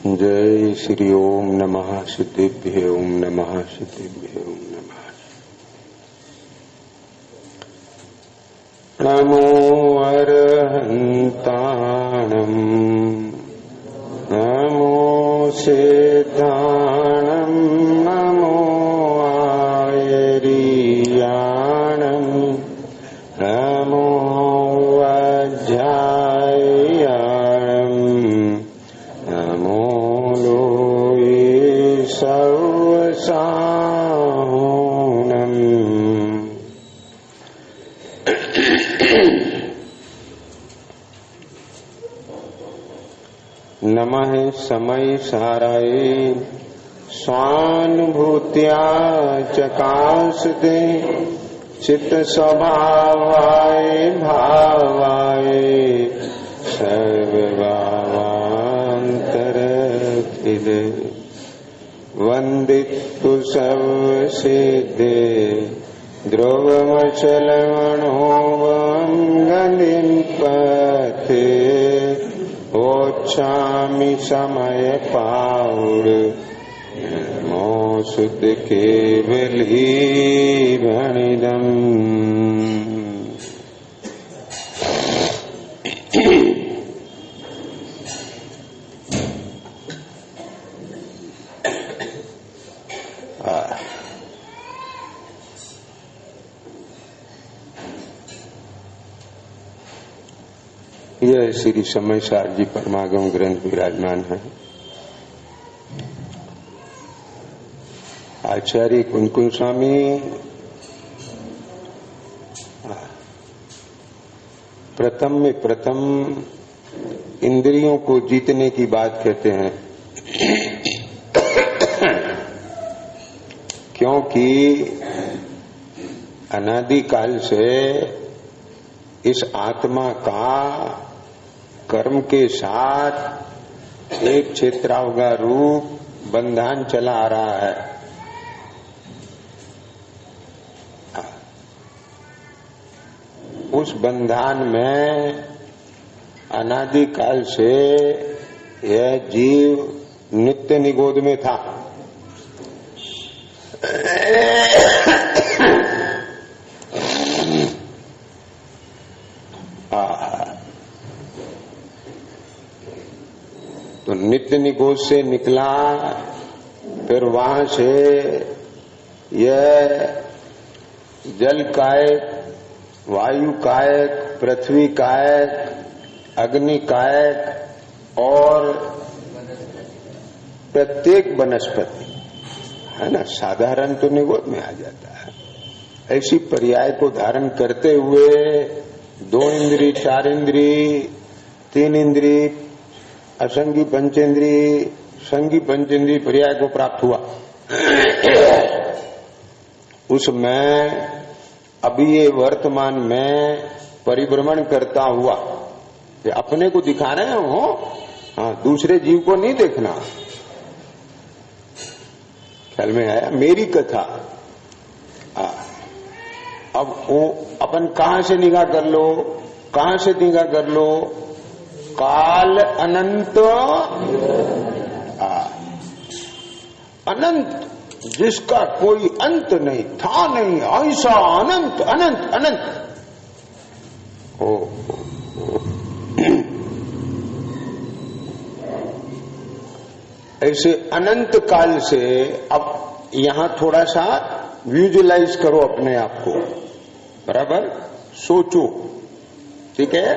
जय श्री ओम नमः सिद्धिभ्य ओम नमः सिद्धिभ्य ओम नमः। नमो अरहन्ताणम् नमो सिद्धाणम् नमो आयर्याणम् नमो वज्रायाणम् नमो लोये सर्वसाहुनम्। नमः समय साराय स्वानुभूत्या चकाशते चित्त स्वभावाय भावाय सर्वभावान्तरखिले वन्दितु सर्वसिद्धे ध्रुवमचलमणोऽवं गतिं पथे वोच्छामि समय पाउड नमो शुद्ध केवलीभणिदम्। यह श्री समय सार जी परमागम ग्रंथ विराजमान है। आचार्य कुंकुम स्वामी प्रथम में प्रथम इंद्रियों को जीतने की बात कहते हैं, क्योंकि अनादिकाल से इस आत्मा का कर्म के साथ एक क्षेत्रावगा रूप बंधन चला आ रहा है। उस बंधन में अनादिकाल से यह जीव नित्य निगोद में था। तो नित्य निगोद से निकला, फिर वहां से यह जल कायक, वायु कायक, पृथ्वी कायक, अग्नि कायक और प्रत्येक वनस्पति है ना, साधारण तो निगोद में आ जाता है। ऐसी पर्याय को धारण करते हुए 2 इंद्री, 4 इंद्री, 3 इंद्री, असंगी पंचेंद्री, संगी पंचेंद्री पर्याय को प्राप्त हुआ। उसमें अभी ये वर्तमान में परिभ्रमण करता हुआ ये अपने को दिखा रहे हो, हाँ, दूसरे जीव को नहीं देखना। ख्याल में आया मेरी कथा। अब वो अपन कहां से निगाह कर लो, कहां से निगाह कर लो? काल अनंत, अनंत जिसका कोई अंत नहीं, था नहीं, ऐसा अनंत अनंत अनंत। ओ ऐसे अनंत काल से अब यहां थोड़ा सा विजुअलाइज करो अपने आप को, बराबर सोचो, ठीक है।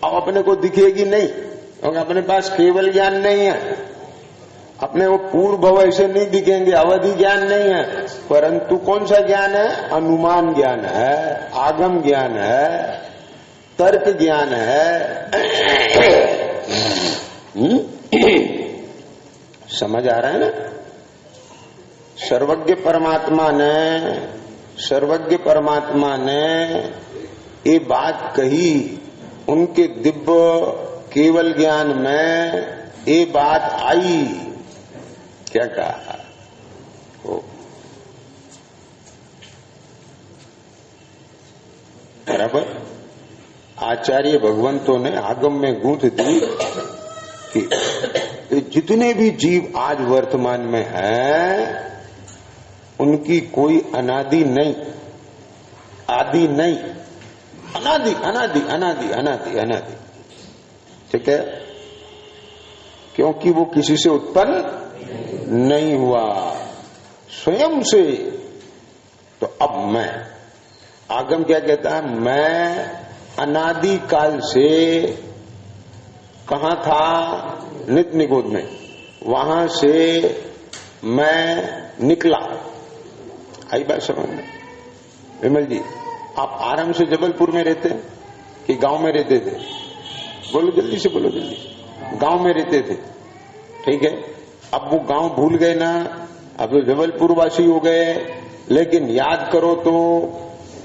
अब अपने को दिखेगी नहीं, क्योंकि अपने पास केवल ज्ञान नहीं है। अपने वो पूर्व भव ऐसे नहीं दिखेंगे, अवधि ज्ञान नहीं है, परंतु कौन सा ज्ञान है? अनुमान ज्ञान है, आगम ज्ञान है, तर्क ज्ञान है। समझ आ रहा है ना? सर्वज्ञ परमात्मा ने ये बात कही, उनके दिव्य केवल ज्ञान में ये बात आई। क्या कहा? बराबर आचार्य भगवंतों ने आगम में गूंथ दी कि जितने भी जीव आज वर्तमान में हैं उनकी कोई अनादि नहीं, आदि नहीं, अनादि अनादि अनादि अनादि अनादि। ठीक है? क्योंकि वो किसी से उत्पन्न नहीं हुआ, स्वयं से। तो अब मैं, आगम क्या कहता है? मैं अनादि काल से कहां था? नित्य निगोद में। वहां से मैं निकला। आई बात समझ में? विमल जी, आप आराम से जबलपुर में रहते हैं कि गांव में रहते थे? बोलो जल्दी से, बोलो जल्दी। गांव में रहते थे, ठीक है। अब वो गांव भूल गए ना, अब तो जबलपुर वासी हो गए। लेकिन याद करो तो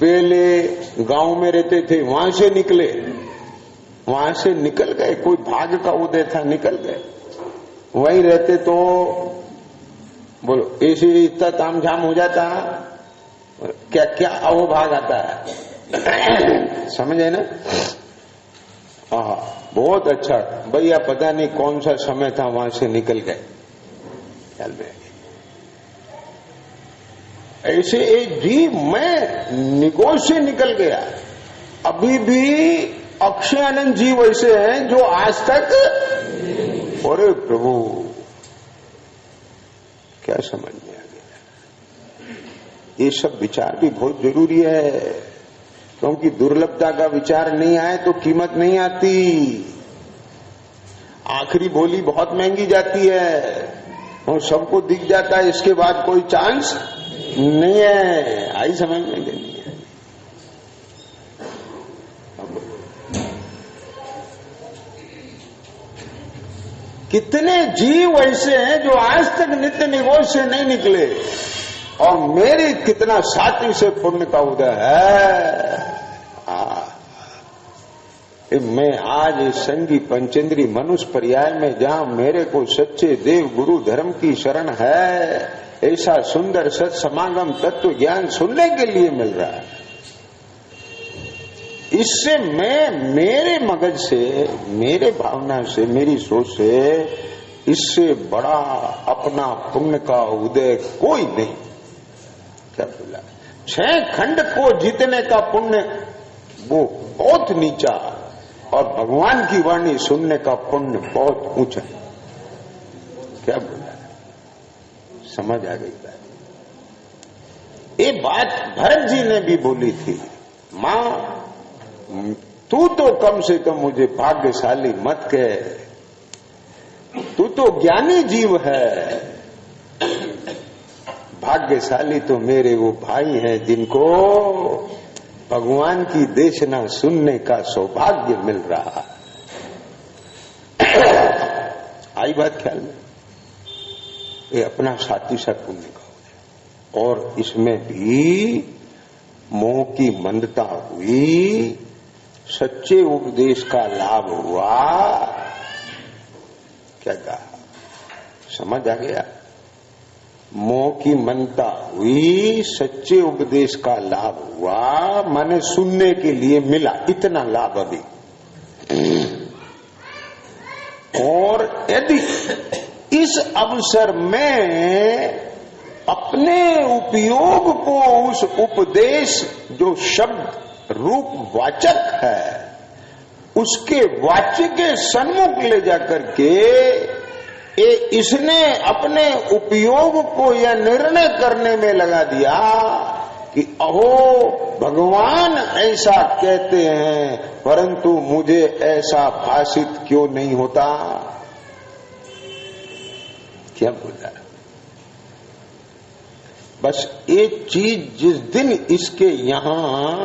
पहले गांव में रहते थे, वहां से निकले, वहां से निकल गए। कोई भाग्य का उदय था, निकल गए। वहीं रहते तो बोलो ऐसे इतना तामझाम हो जाता, क्या क्या अवभाग आता है। समझे ना? बहुत अच्छा भैया, पता नहीं कौन सा समय था, वहां से निकल गए। ख्याल में ऐसे एक जीव मैं निगोद से निकल गया। अभी भी अक्षय अनंत जीव ऐसे हैं जो आज तक, अरे प्रभु क्या समझ में आ गया? ये सब विचार भी बहुत जरूरी है, क्योंकि दुर्लभता का विचार नहीं आए तो कीमत नहीं आती। आखिरी बोली बहुत महंगी जाती है और सबको दिख जाता है, इसके बाद कोई चांस नहीं है। आई समझ में देनी है। कितने जीव ऐसे हैं जो आज तक नित्य निगोद से नहीं निकले, और मेरे कितना साथी से पुण्य का उदय है। मैं आज इस संगी पंचेंद्री मनुष्य पर्याय में जहां मेरे को सच्चे देव गुरु धर्म की शरण है, ऐसा सुंदर सत समागम तत्व ज्ञान सुनने के लिए मिल रहा है। इससे मैं मेरे मगज से, मेरे भावना से, मेरी सोच से, इससे बड़ा अपना पुण्य का उदय कोई नहीं। क्या बोला? 6 खंड को जीतने का पुण्य वो बहुत नीचा, और भगवान की वाणी सुनने का पुण्य बहुत ऊंचा। क्या बोला? समझ आ गई बात? ये बात भरत जी ने भी बोली थी। मां, तू तो कम से कम मुझे भाग्यशाली मत कह, तू तो ज्ञानी जीव है। भाग्यशाली तो मेरे वो भाई हैं जिनको भगवान की देशना सुनने का सौभाग्य मिल रहा। आई बात ख्याल में? ये अपना साथी सा पुण्य का, और इसमें भी मोह की मंदता हुई, सच्चे उपदेश का लाभ हुआ। क्या कहा? समझ आ गया? मोह की मनता हुई, सच्चे उपदेश का लाभ हुआ, माने सुनने के लिए मिला, इतना लाभ अभी। और यदि इस अवसर में अपने उपयोग को उस उपदेश जो शब्द रूप वाचक है, उसके वाच्य के सन्मुख ले जाकर के इसने अपने उपयोग को यह निर्णय करने में लगा दिया कि अहो भगवान ऐसा कहते हैं, परंतु मुझे ऐसा भाषित क्यों नहीं होता। क्या बोला? बस एक चीज जिस दिन इसके यहां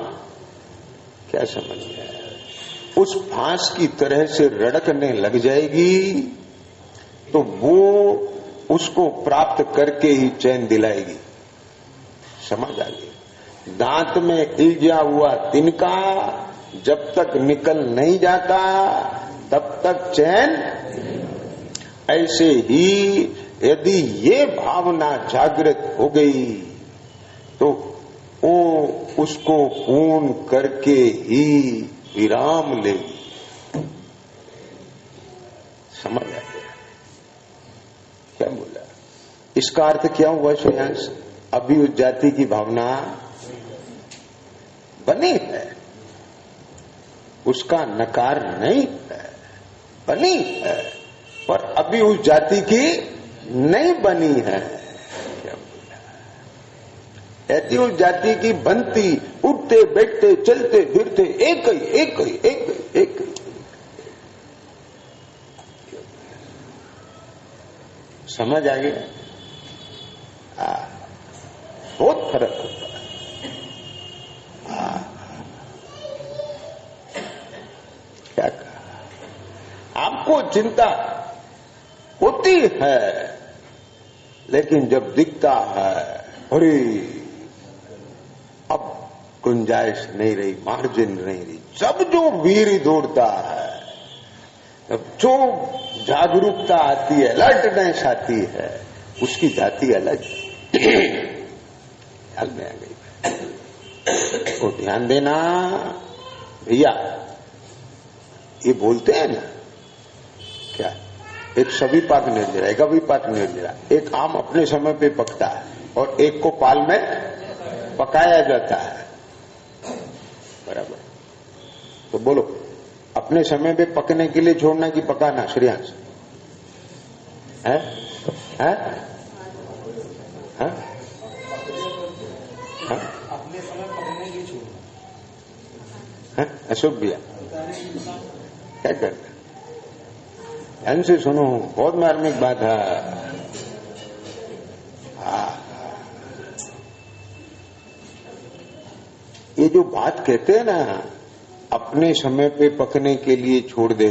क्या समझ में उस फांस की तरह से रड़कने लग जाएगी, तो वो उसको प्राप्त करके ही चैन दिलाएगी। समझ आ गई? दांत में इल्जा हुआ तिनका जब तक निकल नहीं जाता तब तक चैन। ऐसे ही यदि ये भावना जागृत हो गई तो वो उसको पूर्ण करके ही विराम लेगी। समझ आ गया क्या बोला? इसका अर्थ क्या हुआ श्रेयांश? अभी उस जाति की भावना बनी है, उसका नकार नहीं है, बनी है, पर अभी उस जाति की नहीं बनी है। क्या बोला? यदि उस जाति की बनती, उठते बैठते चलते फिरते एक ही एक ही एक ही एक ही। समझ आ गया? बहुत फर्क होता है। क्या कहा? आपको चिंता होती है, लेकिन जब दिखता है अरे अब गुंजाइश नहीं रही, मार्जिन नहीं रही, जब जो वीर दौड़ता है, अब जो जागरूकता आती है, अलर्टनेस आती है, उसकी जाति अलग ख्याल में आ गई। तो ध्यान देना भैया, ये बोलते हैं ना क्या, एक सविपाक निर्जरा, एक अविपाक निर्जरा। एक आम अपने समय पे पकता है और एक को पाल में पकाया जाता है, बराबर? तो बोलो, अपने समय पे पकने के लिए छोड़ना कि पकाना श्रेयांश? है? है? है? है? अपने समय पकने के लिए छोड़ना। है? अशोक भैया क्या करना? ध्यान से सुनो, बहुत मार्मिक बात है। ये जो बात कहते हैं ना, अपने समय पे पकने के लिए छोड़ दे,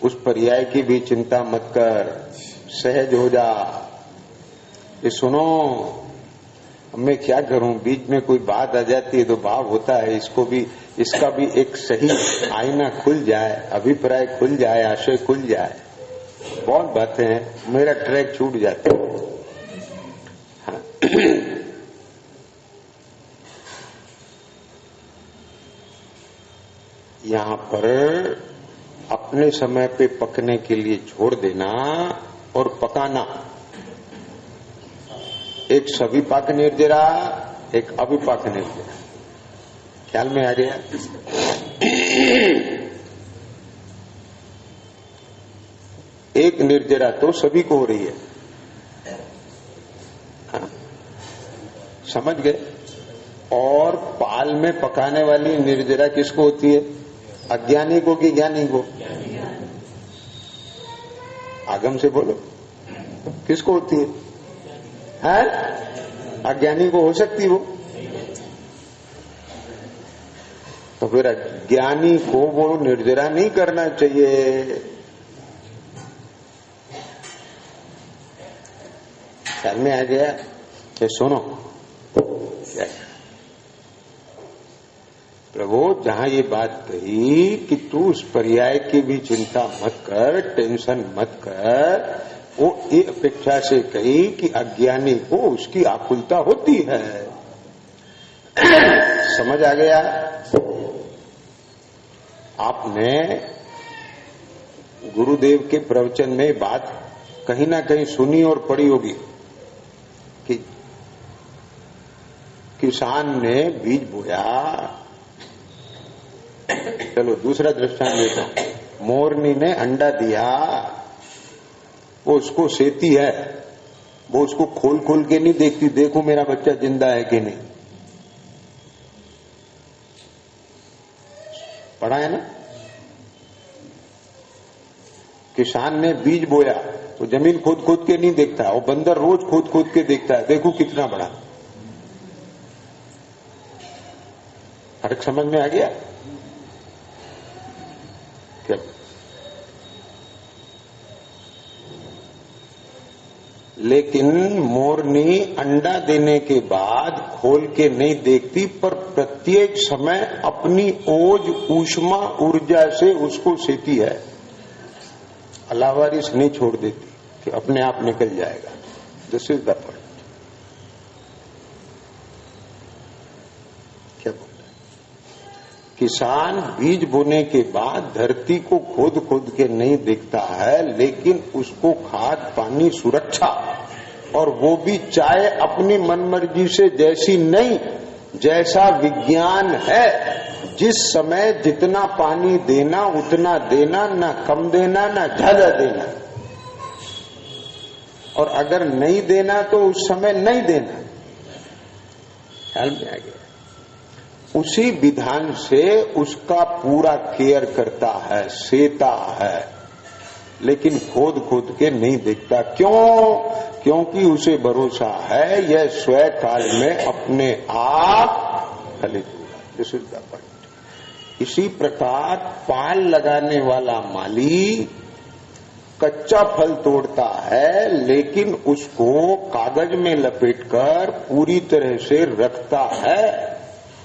उस पर्याय की भी चिंता मत कर, सहज हो जा। ये सुनो, मैं क्या करूं, बीच में कोई बात आ जाती है तो भाव होता है, इसको भी, इसका भी एक सही आईना खुल जाए, अभिप्राय खुल जाए, आशय खुल जाए, बहुत बातें हैं, मेरा ट्रैक छूट जाता है। हाँ। यहां पर अपने समय पे पकने के लिए छोड़ देना और पकाना, एक सविपाक निर्जरा, एक अविपाक निर्जरा। ख्याल में आ गया? एक निर्जरा तो सभी को हो रही है। हाँ? समझ गए? और पाल में पकाने वाली निर्जरा किसको होती है? अज्ञानी को कि ज्ञानी को? आगम से बोलो, किसको होती है? अज्ञानी को हो सकती वो? तो फिर अज्ञानी को वो निर्जरा नहीं करना चाहिए। ख्याल में आ गया? कि सुनो, प्रभु जहां ये बात कही कि तू उस पर्याय की भी चिंता मत कर, टेंशन मत कर, वो ये अपेक्षा से कही कि अज्ञानी को उसकी आकुलता होती है। समझ आ गया? आपने गुरुदेव के प्रवचन में बात कहीं ना कहीं सुनी और पढ़ी होगी कि किसान ने बीज बोया। चलो दूसरा दृष्टांत लेता हूं। मोरनी ने अंडा दिया, वो उसको सेती है, वो उसको खोल खोल के नहीं देखती, देखो मेरा बच्चा जिंदा है कि नहीं। पढ़ा है ना? किसान ने बीज बोया तो जमीन खोद खोद के नहीं देखता, वो बंदर रोज खोद खोद के देखता है, देखो कितना बड़ा। फर्क समझ में आ गया? क्या लेकिन मोरनी अंडा देने के बाद खोल के नहीं देखती, पर प्रत्येक समय अपनी ओज ऊष्मा ऊर्जा से उसको सेती है, अलावारिश नहीं छोड़ देती कि अपने आप निकल जाएगा। This is the point. क्या बोलते हैं? किसान बीज बोने के बाद धरती को खोद खोद के नहीं देखता है, लेकिन उसको खाद पानी सुरक्षा, और वो भी चाहे अपनी मनमर्जी से जैसी नहीं, जैसा विज्ञान है, जिस समय जितना पानी देना उतना देना, ना कम देना ना ज्यादा देना, और अगर नहीं देना तो उस समय नहीं देना। ख्याल में आ गया? उसी विधान से उसका पूरा केयर करता है, सेता है, लेकिन खोद खोद के नहीं देखता। क्यों? क्योंकि उसे भरोसा है यह स्वयं काल में अपने आप फलित होगा। This is the point. इसी प्रकार पाल लगाने वाला माली कच्चा फल तोड़ता है, लेकिन उसको कागज में लपेटकर पूरी तरह से रखता है,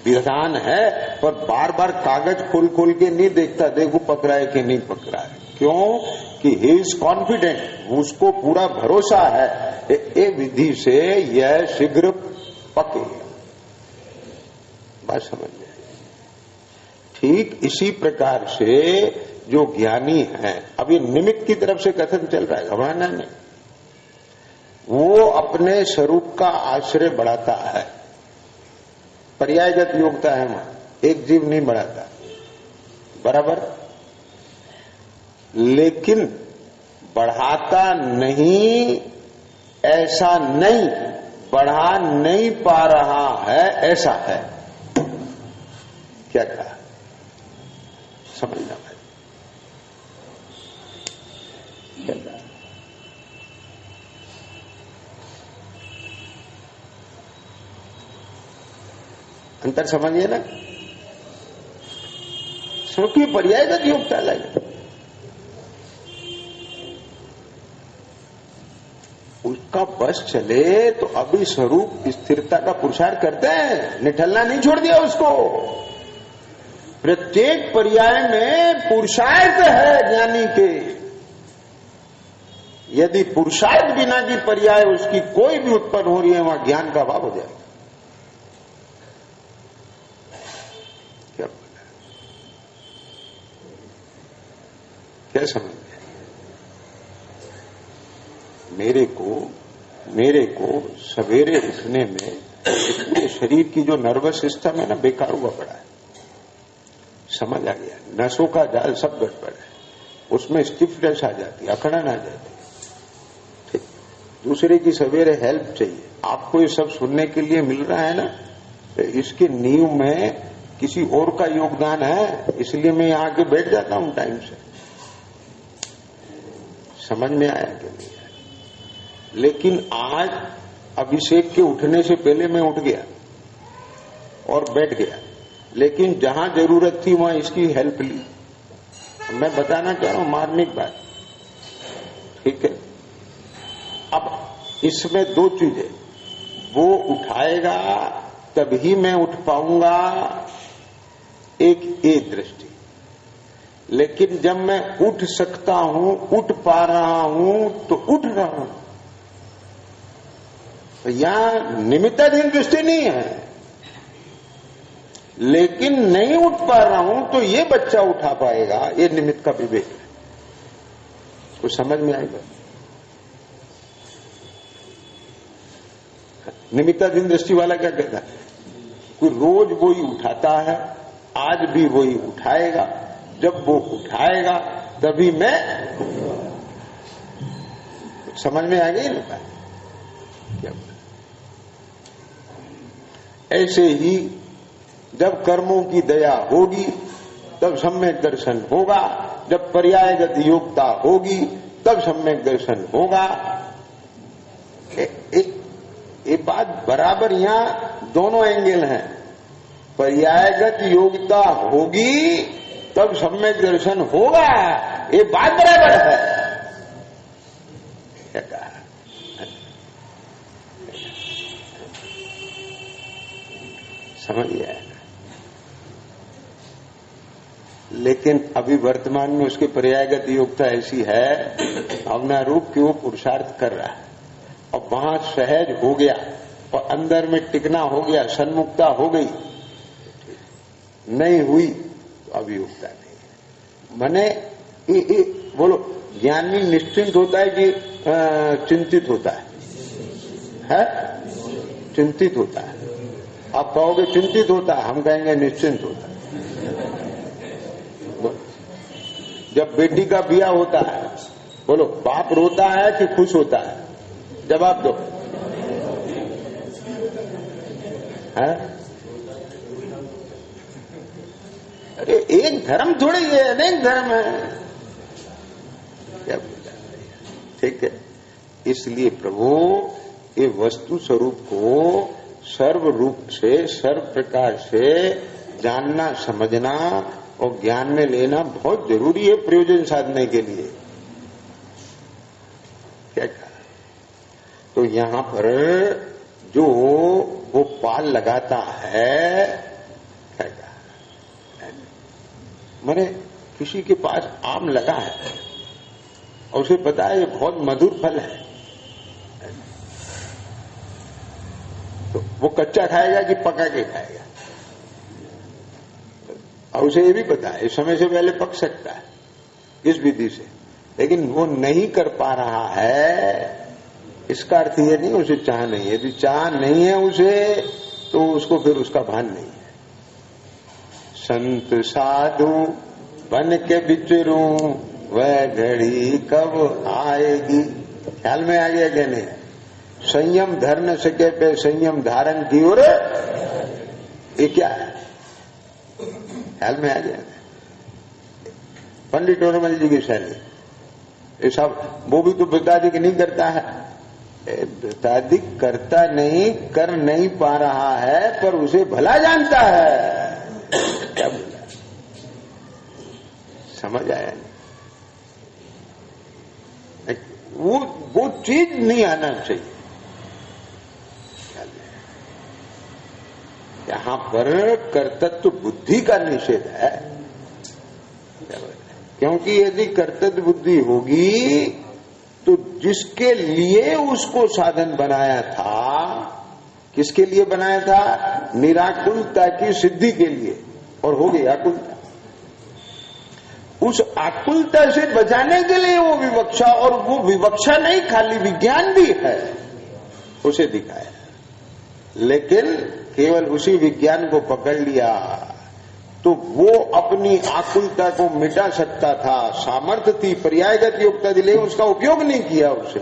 विधान है, पर बार बार कागज खोल खोल के नहीं देखता, देखो पकड़ा है कि नहीं पकड़ा है। क्यों? कि ही इज कॉन्फिडेंट, उसको पूरा भरोसा है ये विधि से यह शीघ्र पके। बात समझ में? ठीक इसी प्रकार से जो ज्ञानी है, अब ये निमित्त की तरफ से कथन चल रहा है, घबराना नहीं, वो अपने स्वरूप का आश्रय बढ़ाता है। पर्यायगत योग्यता है वहां, एक जीव नहीं बढ़ाता, बराबर, लेकिन बढ़ाता नहीं ऐसा नहीं, बढ़ा नहीं पा रहा है ऐसा है। क्या कहा? समझना भाई, क्या कहा? अंतर समझिए ना। स्वरूपीय पर्यायगत योग्यता लगे, उसका बस चले तो अभी स्वरूप स्थिरता का पुरुषार्थ करते हैं, निठलना नहीं छोड़ दिया उसको। प्रत्येक पर्याय में पुरुषार्थ है ज्ञानी के। यदि पुरुषार्थ बिना की पर्याय उसकी कोई भी उत्पन्न हो रही है, वहां ज्ञान का अभाव हो जाएगा। क्या बोला? क्या समझ में? मेरे को सवेरे उठने में पूरे शरीर की जो नर्वस सिस्टम है ना, बेकार हुआ पड़ा है। समझ आ गया? नसों का जाल सब गड़बड़ है, उसमें स्टिफनेस आ जाती है, अकड़न आ जाती है। ठीक, दूसरे की सवेरे हेल्प चाहिए। आपको ये सब सुनने के लिए मिल रहा है ना, तो इसके नींव में किसी और का योगदान है, इसलिए मैं यहां आके बैठ जाता हूं टाइम से। समझ में आया कि नहीं? लेकिन आज अभिषेक के उठने से पहले मैं उठ गया और बैठ गया, लेकिन जहां जरूरत थी वहां इसकी हेल्प ली। मैं बताना चाह रहा हूं मार्मिक बात, ठीक है? अब इसमें दो चीजें, वो उठाएगा तभी मैं उठ पाऊंगा, एक ये दृष्टि। लेकिन जब मैं उठ सकता हूं, उठ पा रहा हूं, तो उठ रहा हूं। तो यहां निमित्ताधीन दृष्टि नहीं है, लेकिन नहीं उठ पा रहा हूं तो ये बच्चा उठा पाएगा, ये निमित्त का विवेक है। कुछ समझ में आएगा? निमित्ताधीन दृष्टि वाला क्या कहता है? कोई रोज वो ही उठाता है, आज भी वो ही उठाएगा, जब वो उठाएगा तभी मैं। समझ में आ गई ना? क्या ऐसे ही जब कर्मों की दया होगी तब सम्यक दर्शन होगा, जब पर्यायगत योग्यता होगी तब सम्यक दर्शन होगा। ये बात बराबर, यहां दोनों एंगल हैं। पर्यायगत योग्यता होगी तब सम्यक दर्शन होगा, ये बात बराबर है। क्या कहा? समझ गया है। लेकिन अभी वर्तमान में उसके पर्यायगत योग्यता ऐसी है भावना रूप कि वो पुरुषार्थ कर रहा है और वहां सहज हो गया और अंदर में टिकना हो गया, सन्मुखता हो गई, नहीं हुई तो अभियोगता नहीं है। माने बोलो ज्ञानी निश्चिंत होता है कि चिंतित होता है? चिंतित होता है। आप कहोगे चिंतित होता है, हम कहेंगे निश्चिंत होता है। जब बेटी का ब्याह होता है, बोलो बाप रोता है कि खुश होता है? जवाब दो। है? अरे एक धर्म थोड़ी है, अनेक धर्म है। क्या बोला? ठीक है। इसलिए प्रभु ये वस्तु स्वरूप को सर्व रूप से, सर्व प्रकार से जानना, समझना और ज्ञान में लेना बहुत जरूरी है प्रयोजन साधने के लिए। क्या कहा? तो यहां पर जो वो पाल लगाता है, क्या कहा, माने किसी के पास आम लगा है और उसे पता है ये बहुत मधुर फल है, तो वो कच्चा खाएगा कि पका के खाएगा? और उसे ये भी पता है इस समय से पहले पक सकता है इस विधि से, लेकिन वो नहीं कर पा रहा है। इसका अर्थ ये नहीं उसे चाह नहीं है, यदि चाह नहीं है उसे तो उसको फिर उसका भान नहीं है। संत साधु बन के बिचरूं वह घड़ी कब आएगी? ख्याल में आ गया क्या नहीं? संयम धर न सके पे संयम धारण की ओर, ये क्या है? ख्याल में आ गया? पंडित नॉर्मल जी की शैली, ये सब वो भी तो वृताधिक नहीं करता है। वृताधिक करता नहीं, कर नहीं पा रहा है, पर उसे भला जानता है। क्या बोला? समझ आया नहीं? वो चीज नहीं आना चाहिए। यहां पर कर्तृत्व बुद्धि का निषेध है, क्योंकि यदि कर्तृत्व बुद्धि होगी तो जिसके लिए उसको साधन बनाया था, किसके लिए बनाया था? निराकुलता की सिद्धि के लिए, और हो गई आकुलता। उस आकुलता से बचाने के लिए वो विवक्षा, और वो विवक्षा नहीं खाली विज्ञान भी है, उसे दिखाया। लेकिन केवल उसी विज्ञान को पकड़ लिया तो वो अपनी आकुलता को मिटा सकता था, सामर्थ्य थी, पर्यायगत योग्यता थी, लेकिन उसका उपयोग नहीं किया उसने।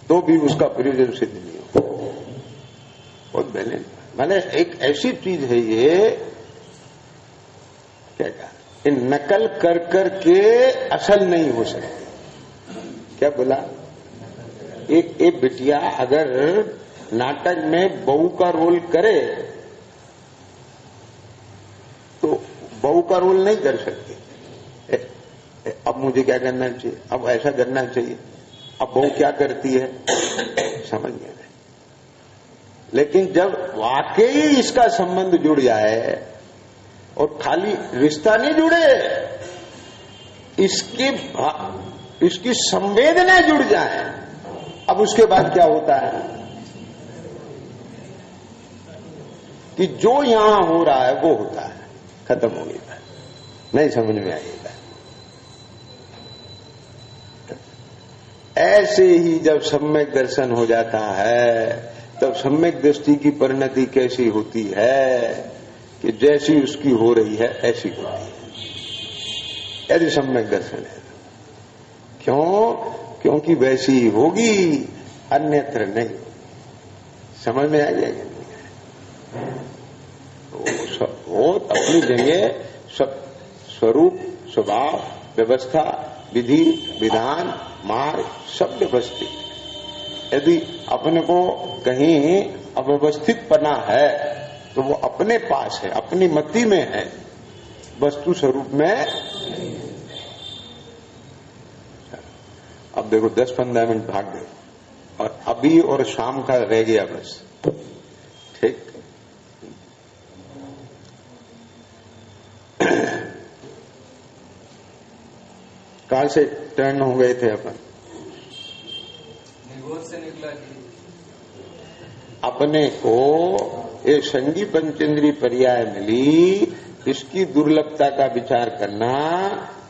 तो भी उसका प्रयोजन सिद्ध नहीं हो। बहुत पहले मैंने एक ऐसी चीज है ये, क्या कहा, नकल कर कर के असल नहीं हो सकती। क्या बोला? एक बिटिया अगर नाटक में बहू का रोल करे तो बहू का रोल नहीं कर सकती। अब मुझे क्या करना चाहिए, अब ऐसा करना चाहिए, अब बहू क्या करती है समझ में नहीं। लेकिन जब वाकई इसका संबंध जुड़ जाए, और खाली रिश्ता नहीं जुड़े, इसकी संवेदना जुड़ जाए, अब उसके बाद क्या होता है कि जो यहां हो रहा है वो होता है, खत्म हो गया, नहीं समझ में आएगा। ऐसे ही जब सम्यक दर्शन हो जाता है, तब सम्यक दृष्टि की परिणति कैसी होती है कि जैसी उसकी हो रही है ऐसी होती है, यदि सम्यक दर्शन है। क्यों? क्योंकि वैसी ही होगी, अन्यत्र नहीं। समझ में आ जाएगा? वो अपनी जगह सब स्वरूप, स्वभाव, व्यवस्था, विधि, विधान, मार्ग सब व्यवस्थित। यदि अपने को कहीं अव्यवस्थित पना है तो वो अपने पास है, अपनी मति में है, वस्तु स्वरूप में। अब देखो 10-15 मिनट भाग गए, और अभी और शाम का रह गया बस। ठीक। कहां से टर्न हो गए थे अपन? निगोद से निकला कि अपने को ये संगी पंचेंद्री पर्याय मिली, इसकी दुर्लभता का विचार करना,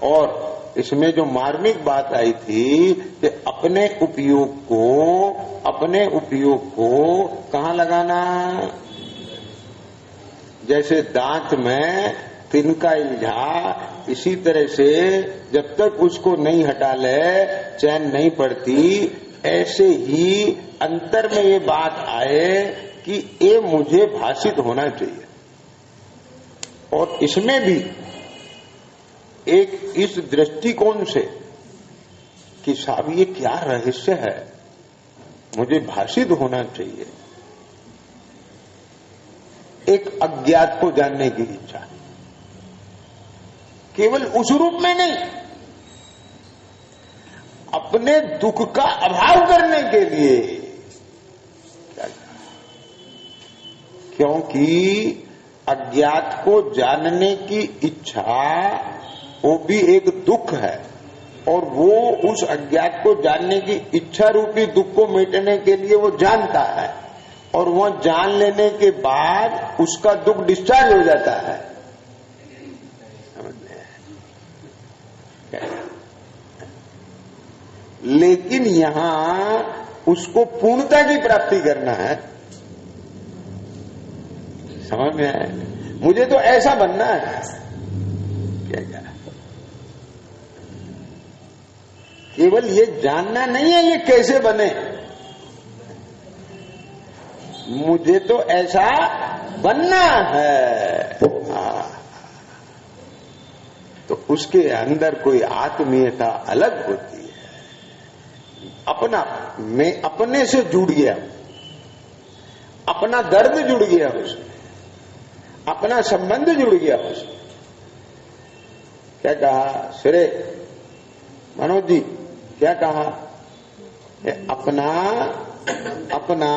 और इसमें जो मार्मिक बात आई थी कि अपने उपयोग को कहाँ लगाना। जैसे दांत में तिनका इल्झा, इसी तरह से जब तक उसको नहीं हटा ले चैन नहीं पड़ती। ऐसे ही अंतर में ये बात आए कि ये मुझे भाषित होना चाहिए, और इसमें भी एक इस दृष्टिकोण से कि साहब ये क्या रहस्य है, मुझे भाषित होना चाहिए। एक अज्ञात को जानने की इच्छा, केवल उस रूप में नहीं, अपने दुख का अभाव करने के लिए। क्योंकि अज्ञात को जानने की इच्छा वो भी एक दुख है, और वो उस अज्ञात को जानने की इच्छा रूपी दुख को मिटने के लिए वो जानता है, और वह जान लेने के बाद उसका दुख डिस्चार्ज हो जाता है। समझ में? लेकिन यहां उसको पूर्णता की प्राप्ति करना है। समझ में आया? मुझे तो ऐसा बनना है। क्या केवल ये जानना नहीं है ये कैसे बने, मुझे तो ऐसा बनना है। तो उसके अंदर कोई आत्मीयता अलग होती है। मैं अपने से जुड़ गया, अपना दर्द जुड़ गया उसमें, अपना संबंध जुड़ गया उसमें। क्या कहा श्रे मनोज जी, क्या कहा? अपना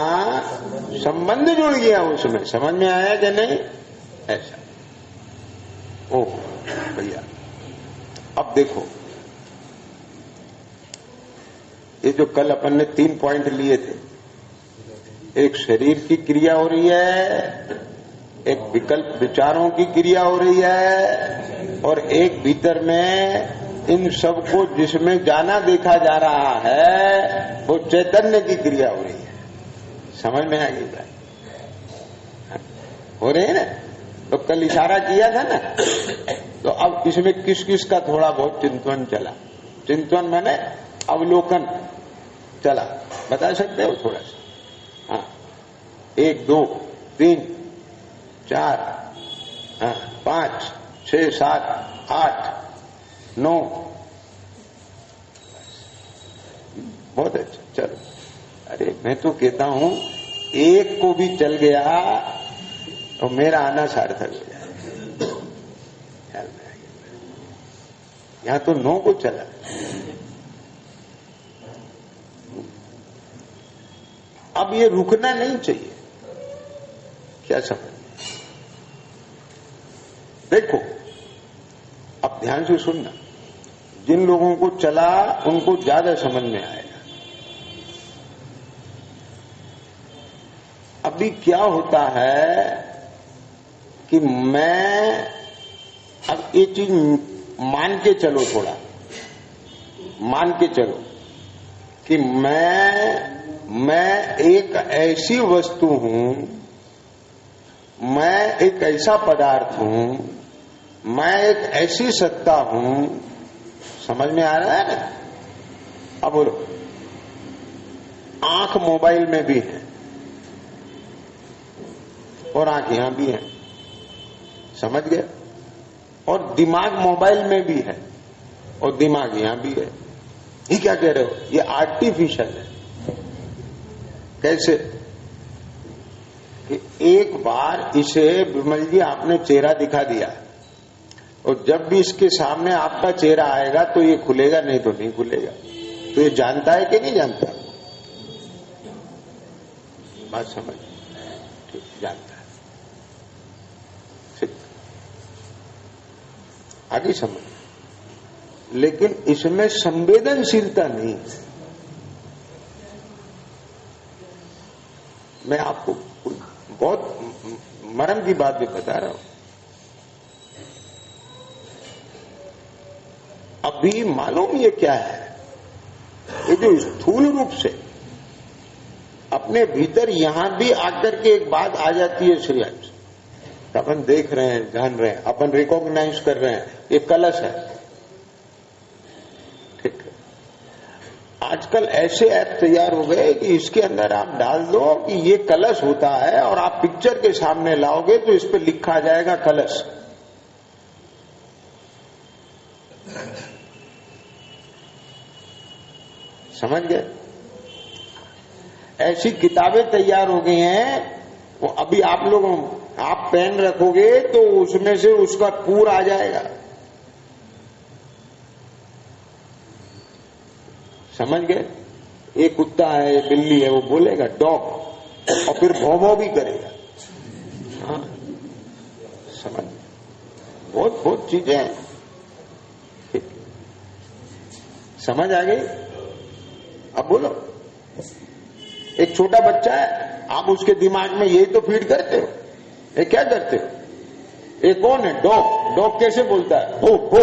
संबंध जुड़ गया उसमें। समझ में आया कि नहीं? ऐसा। ओह भैया, अब देखो, ये जो कल अपन ने 3 पॉइंट लिए थे, एक शरीर की क्रिया हो रही है, एक विकल्प विचारों की क्रिया हो रही है, और एक भीतर में इन सब को जिसमें जाना देखा जा रहा है वो चैतन्य की क्रिया हो रही है। समझ में आएगी बात? हो रही है ना? तो कल इशारा किया था ना, तो अब इसमें किस किस का थोड़ा बहुत चिंतन चला। चिंतन मैंने अवलोकन चला, बता सकते हो थोड़ा सा? हाँ, 1 2 3 4 5 6 7 8 9। बहुत अच्छा, चलो। अरे मैं तो कहता हूं एक को भी चल गया तो मेरा आना सार्थक हो जाए। यहां तो 9 को चला। अब ये रुकना नहीं चाहिए। क्या समझ? देखो, अब ध्यान से सुनना। जिन लोगों को चला उनको ज्यादा समझ में आएगा। अभी क्या होता है कि मैं, अब ये चीज मान के चलो, थोड़ा मान के चलो कि मैं एक ऐसी वस्तु हूं, मैं एक ऐसा पदार्थ हूं, मैं एक ऐसी सत्ता हूं। समझ में आ रहा है ना? अब बोलो, आंख मोबाइल में भी है और आंख यहां भी है। समझ गए? और दिमाग मोबाइल में भी है और दिमाग यहां भी है। ये क्या कह रहे हो? ये आर्टिफिशियल है। कैसे? कि एक बार इसे विमल जी आपने चेहरा दिखा दिया, और जब भी इसके सामने आपका चेहरा आएगा तो ये खुलेगा, नहीं तो नहीं खुलेगा। तो ये जानता है कि नहीं जानता? बात समझ ठीक जानता है, ठीक आगे समझ, लेकिन इसमें संवेदनशीलता नहीं। मैं आपको बहुत मर्म की बात भी बता रहा हूं। अभी मालूम ये क्या है, ये जो स्थूल रूप से अपने भीतर यहां भी आकर के एक बात आ जाती है श्री अंश, अपन देख रहे हैं, जान रहे हैं, अपन रिकॉग्नाइज कर रहे हैं, ये कलश है, ठीक है। आजकल ऐसे ऐप तैयार हो गए कि इसके अंदर आप डाल दो कि ये कलश होता है और आप पिक्चर के सामने लाओगे तो इस पे लिखा जाएगा कलश। समझ गए? ऐसी किताबें तैयार हो गई हैं, वो अभी आप लोग आप पेन रखोगे तो उसमें से उसका पूर आ जाएगा। समझ गए? एक कुत्ता है, एक बिल्ली है, वो बोलेगा डॉग, और फिर भौं भी करेगा। हाँ, समझ, बहुत बहुत चीजें हैं, समझ आ गई? अब बोलो, एक छोटा बच्चा है, आप उसके दिमाग में यही तो फीड करते हो, ये क्या करते हो? ये कौन है? डॉग। डॉग कैसे बोलता है? हो हो।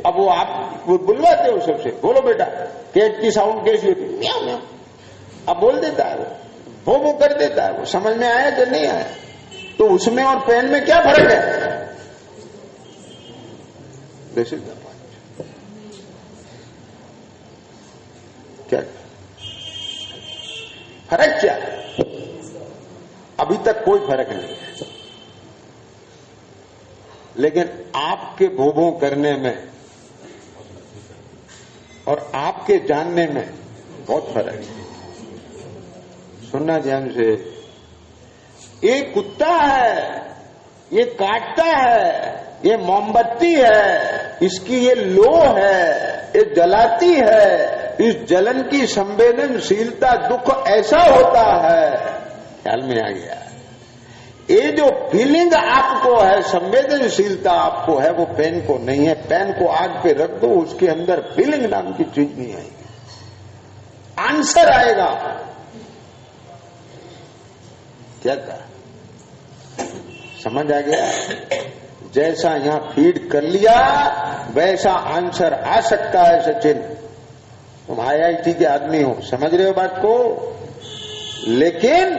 अब वो आप बुलवाते हो सबसे, बोलो बेटा कैट की साउंड कैसी होती है? म्याऊ म्याऊ। अब बोल देता है वो कर देता है। वो समझ में आया कि नहीं आया? तो उसमें और पेन में क्या फर्क है? This is the point. क्या फर्क क्या? अभी तक कोई फर्क नहीं है, लेकिन आपके भोभो करने में और आपके जानने में बहुत फर्क है। सुनना ध्यान से, ये कुत्ता है, ये काटता है, ये मोमबत्ती है, इसकी ये लो है, ये जलाती है, इस जलन की संवेदनशीलता दुख ऐसा होता है। ख्याल में आ गया? ये जो फीलिंग आपको है, संवेदनशीलता आपको है, वो पेन को नहीं है। पेन को आग पे रख दो, उसके अंदर फीलिंग नाम की चीज नहीं आएगी, आंसर आएगा। क्या कहा? समझ आ गया? जैसा यहां फीड कर लिया वैसा आंसर आ सकता है। सचिन, तुम IIT के आदमी हो, समझ रहे हो बात को? लेकिन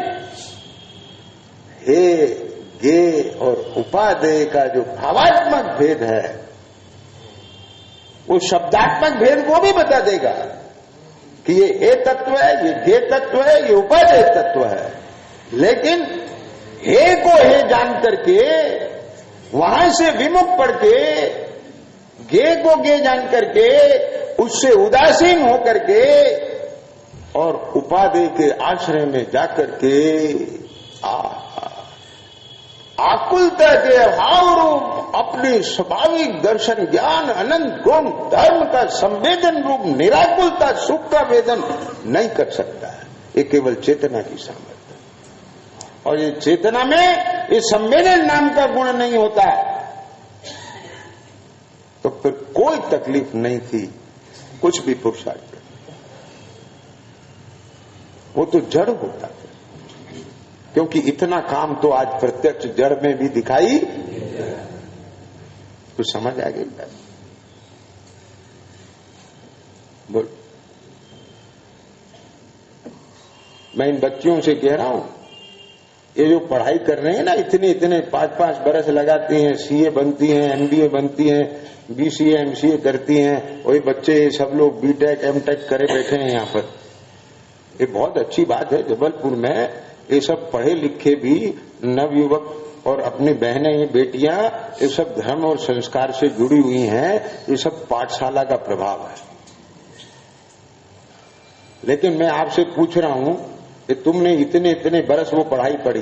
हे गे और उपादेय का जो भावात्मक भेद है, वो शब्दात्मक भेद वो भी बता देगा कि ये हे तत्व है, ये गे तत्व है, ये उपादेय तत्व है। लेकिन हे को हे जान करके, वहां से विमुख पढ़ के, गे को गे जान करके, उससे उदासीन होकर के और उपादेय के आश्रय में जाकर के आकुलता के अभाव रूप अपनी स्वाभाविक दर्शन ज्ञान अनंत गुण धर्म का संवेदन रूप निराकुलता सुख का वेदन नहीं कर सकता है। ये केवल चेतना की सामर्थ्य, और ये चेतना में ये संवेदन नाम का गुण नहीं होता तो फिर कोई तकलीफ नहीं थी कुछ भी पुरुषार्थ, वो तो जड़ होता है। क्योंकि इतना काम तो आज प्रत्यक्ष जड़ में भी दिखाई, तो समझ आ गई बात? बोल, मैं इन बच्चियों से कह रहा हूं, ये जो पढ़ाई कर रहे हैं ना, इतने 5-5 बरस लगाती हैं, CA बनती हैं, MBA बनती हैं, BCA MCA करती हैं, वही बच्चे सब लोग BTech MTech करे बैठे हैं यहाँ पर। ये बहुत अच्छी बात है। जबलपुर में ये सब पढ़े लिखे भी नवयुवक और अपनी बहनें, ये बेटियां, ये सब धर्म और संस्कार से जुड़ी हुई हैं। ये सब पाठशाला का प्रभाव है। लेकिन मैं आपसे पूछ रहा हूं कि तुमने इतने बरस वो पढ़ाई पढ़ी,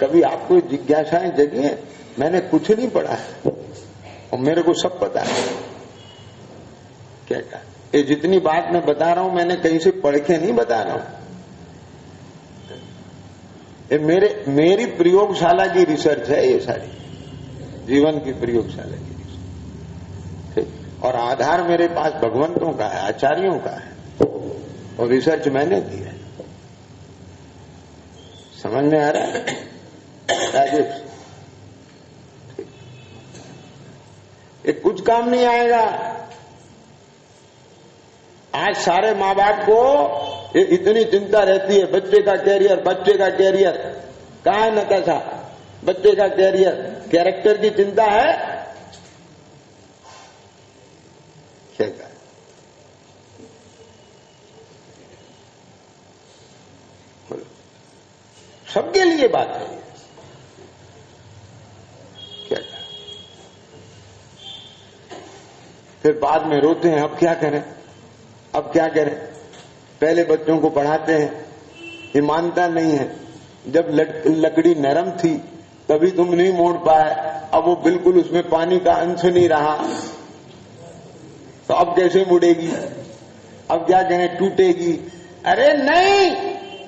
कभी आपको जिज्ञासाएं जगी है? मैंने कुछ नहीं पढ़ा है और मेरे को सब पता है। क्या कहा? ये जितनी बात मैं बता रहा हूं मैंने कहीं से पढ़ के नहीं बता रहा हूं, ये मेरी प्रयोगशाला की रिसर्च है, ये सारी जीवन की प्रयोगशाला की रिसर्च, ठीक। और आधार मेरे पास भगवंतों का है, आचार्यों का है, और रिसर्च मैंने की है। समझ में आ रहा है राजेश? ये कुछ काम नहीं आएगा। आज सारे माँ बाप को ये इतनी चिंता रहती है, बच्चे का कैरियर, बच्चे का कैरियर। कहाँ है नताशा? बच्चे का कैरियर, कैरेक्टर की चिंता है क्या? सबके लिए बात है क्या? फिर बाद में रोते हैं, अब क्या करें, अब क्या करें। पहले बच्चों को पढ़ाते हैं, ये मानता नहीं है। जब लकड़ी नरम थी तभी तुम नहीं मोड़ पाए, अब वो बिल्कुल उसमें पानी का अंश नहीं रहा, तो अब कैसे मुड़ेगी? अब क्या करें, टूटेगी। अरे नहीं,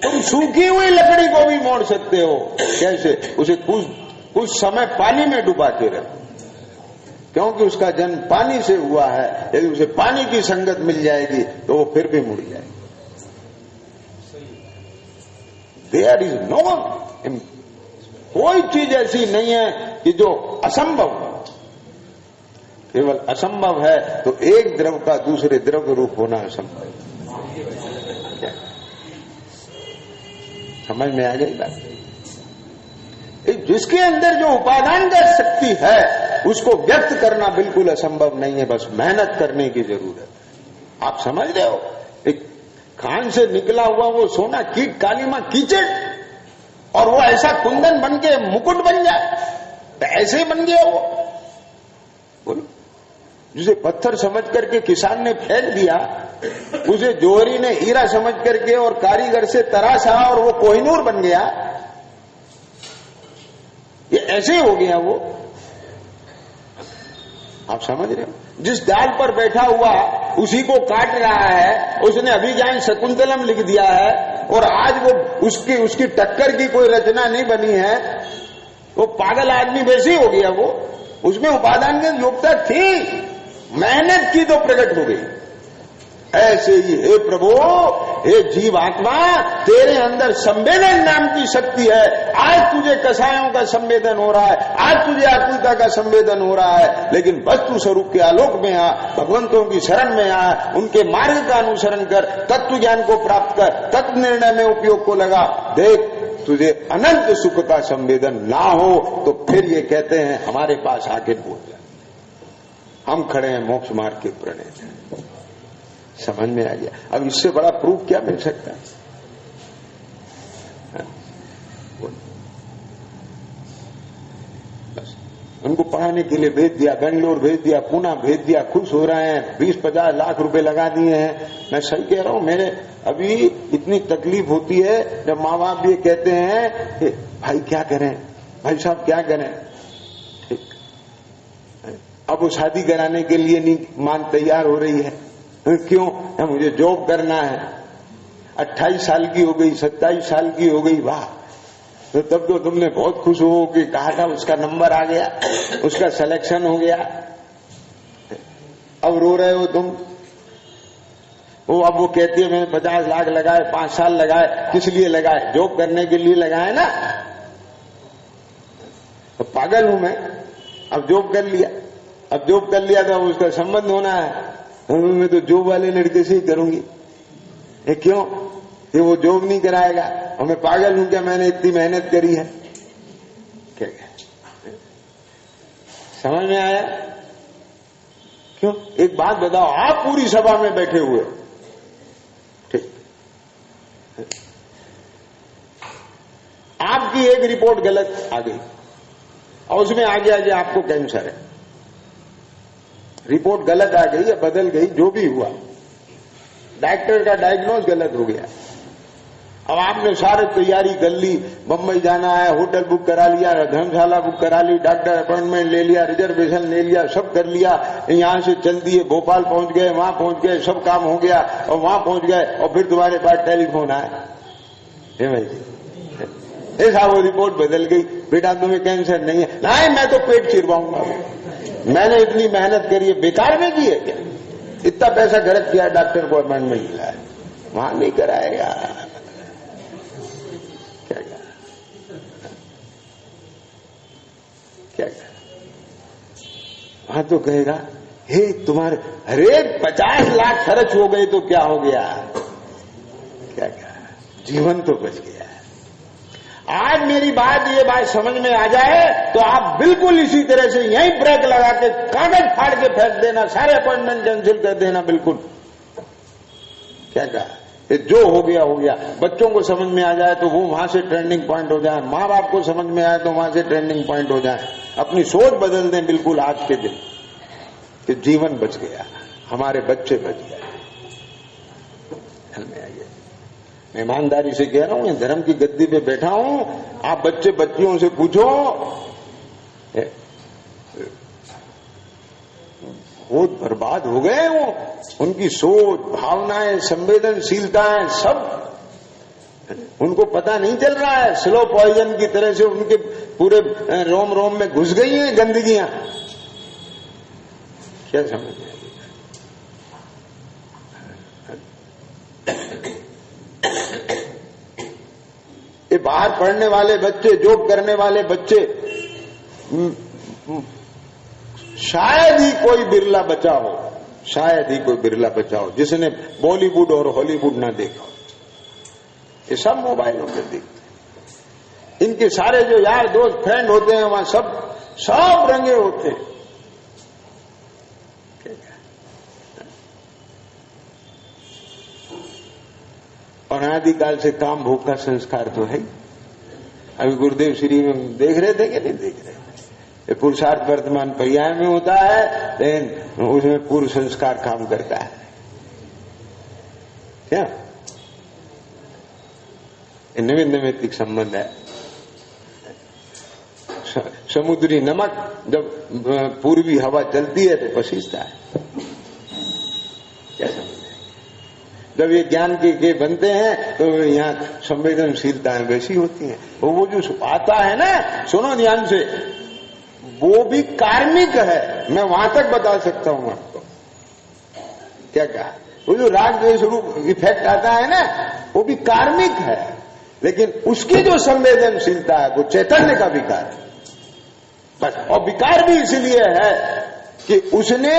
तुम सूखी हुई लकड़ी को भी मोड़ सकते हो। कैसे? उसे कुछ समय पानी में डुबा के रखो, क्योंकि उसका जन्म पानी से हुआ है। यदि उसे पानी की संगत मिल जाएगी तो वो फिर भी मुड़ जाएगी। देयर इज नो, कोई चीज ऐसी नहीं है कि जो असंभव हो। केवल असंभव है तो एक द्रव का दूसरे द्रव रूप होना असंभव है। समझ में आ गई बात? जिसके अंदर जो उपादान का शक्ति है उसको व्यक्त करना बिल्कुल असंभव नहीं है, बस मेहनत करने की जरूरत है। आप समझ रहे हो? एक खान से निकला हुआ वो सोना कीट कालीमा कीचड़, और वो ऐसा कुंदन बन के मुकुट बन जाए, तो ऐसे ही बन गया वो। बोलो, जिसे पत्थर समझ करके किसान ने फेंक दिया, उसे जोहरी ने हीरा समझ करके और कारीगर से तराशा और वो कोहिनूर बन गया। ये ऐसे हो गया वो। आप समझ रहे हो? जिस डाल पर बैठा हुआ उसी को काट रहा है, उसने अभिज्ञान शकुंतलम लिख दिया है, और आज वो उसकी टक्कर की कोई रचना नहीं बनी है। वो पागल आदमी वैसे ही हो गया वो। उसमें उपादान की योग्यता थी, मेहनत की तो प्रकट हो गई। ऐसे ही हे प्रभु, हे जीवात्मा, तेरे अंदर संवेदन नाम की शक्ति है। आज तुझे कसायों का संवेदन हो रहा है, आज तुझे आकुलता का संवेदन हो रहा है, लेकिन वस्तु स्वरूप के आलोक में आ, भगवंतों की शरण में आ, उनके मार्ग का अनुसरण कर, तत्व ज्ञान को प्राप्त कर, तत्व निर्णय में उपयोग को लगा। देख, तुझे अनंत सुख का संवेदन ना हो तो फिर ये कहते हैं हमारे पास आके बोल जाए, हम खड़े हैं मोक्ष मार्ग के प्रणेता। समझ में आ गया? अब इससे बड़ा प्रूफ क्या मिल सकता है? बस उनको पढ़ाने के लिए भेज दिया, बेंगलोर भेज दिया, पुणे भेज दिया, खुश हो रहे हैं, 20-50 लाख रुपए लगा दिए हैं। मैं सही कह रहा हूं? मेरे अभी इतनी तकलीफ होती है जब माँ बाप ये कहते हैं भाई क्या करें, भाई साहब क्या करें। अब वो शादी कराने के लिए नहीं मान तैयार हो रही है। क्यों? मुझे जॉब करना है। 28 साल की हो गई, 27 साल की हो गई, वाह। तो तब तो तुमने बहुत खुश हो कि कहा था उसका नंबर आ गया, उसका सिलेक्शन हो गया। अब रो रहे हो तुम। अब वो कहती है मैंने 50 लाख लगाए, 5 साल लगाए। किस लिए लगाए? जॉब करने के लिए लगाए ना। तो पागल हूं मैं। अब जॉब कर लिया, अब जॉब कर लिया तो अब उसका संबंध होना है। मैं तो जॉब वाले लड़के से ही करूंगी। ये क्यों? ये वो जॉब नहीं कराएगा और मैं पागल हूं क्या? मैंने इतनी मेहनत करी है। क्या समझ में आया? क्यों? एक बात बताओ, आप पूरी सभा में बैठे हुए, ठीक, आपकी एक रिपोर्ट गलत आ गई और उसमें आ गया कि आपको कैंसर है। रिपोर्ट गलत आ गई या बदल गई, जो भी हुआ, डॉक्टर का डायग्नोज गलत हो गया। अब आपने सारी तैयारी कर ली, बम्बई जाना है, होटल बुक करा लिया, धर्मशाला बुक करा ली, डॉक्टर अपॉइंटमेंट ले लिया, रिजर्वेशन ले लिया, सब कर लिया। यहां से चल दिए, भोपाल पहुंच गए, वहां पहुंच गए, सब काम हो गया और वहां पहुंच गए और फिर तुम्हारे पास टेलीफोन आया, हे भाई ऐसा वो रिपोर्ट बदल गई, बेटा तुम्हें कैंसर नहीं है। नहीं, मैं तो पेट चिरवाऊंगा, मैंने इतनी मेहनत करी है, बेकार में की है क्या? इतना पैसा खर्च किया, डॉक्टर को अपॉइंटमेंट मिला है, वहां नहीं कराएगा। क्या वहां तो कहेगा, हे तुम्हारे अरे 50 लाख खर्च हो गए तो क्या हो गया, क्या जीवन तो बच गया। आज मेरी ये बात समझ में आ जाए तो आप बिल्कुल इसी तरह से यहीं ब्रेक लगा के कागज फाड़ के फेंक देना, सारे अपॉइंटमेंट कैंसिल कर देना, बिल्कुल। क्या कहा, जो हो गया हो गया। बच्चों को समझ में आ जाए तो वो वहां से ट्रेंडिंग पॉइंट हो जाए, माँ बाप को समझ में आए तो वहां से ट्रेंडिंग पॉइंट हो जाए। अपनी सोच बदल दें बिल्कुल आज के दिन कि जीवन बच गया, हमारे बच्चे बच गए। मैं ईमानदारी से कह रहा हूं, धर्म की गद्दी पे बैठा हूं, आप बच्चे बच्चियों से पूछो, बहुत बर्बाद हो गए वो, उनकी सोच, भावनाएं, संवेदनशीलताएं सब उनको पता नहीं चल रहा है। स्लो पॉइजन की तरह से उनके पूरे रोम रोम में घुस गई हैं गंदगियां। क्या समझ में? ये बाहर पढ़ने वाले बच्चे, जॉब करने वाले बच्चे, शायद ही कोई बिरला बचा हो, शायद ही कोई बिरला बचा हो जिसने बॉलीवुड और हॉलीवुड ना देखा। ये सब मोबाइलों पे देखते। इनके सारे जो यार दोस्त फ्रेंड होते हैं वहां सब रंगे होते हैं। और आदिकाल से काम भोग का संस्कार तो है। अभी गुरुदेव श्री में देख रहे थे कि नहीं देख रहे? ये पुरुषार्थ वर्तमान पर्याय में होता है, लेकिन उसमें पूर्व संस्कार काम करता है। क्या नैमित्तिक संबंध है। समुद्री नमक जब पूर्वी हवा चलती है तो पसीजता है। क्या समझ? जब ये ज्ञान के बनते हैं तो यहाँ संवेदनशीलताएं वैसी होती हैं। वो जो आता है ना, सुनो ध्यान से, वो भी कार्मिक है। मैं वहां तक बता सकता हूं आपको। क्या कहा? वो जो राग द्वेष रूप इफेक्ट आता है ना, वो भी कार्मिक है, लेकिन उसकी जो संवेदनशीलता है वो चैतन्य का विकार है बस। और विकार भी इसलिए है कि उसने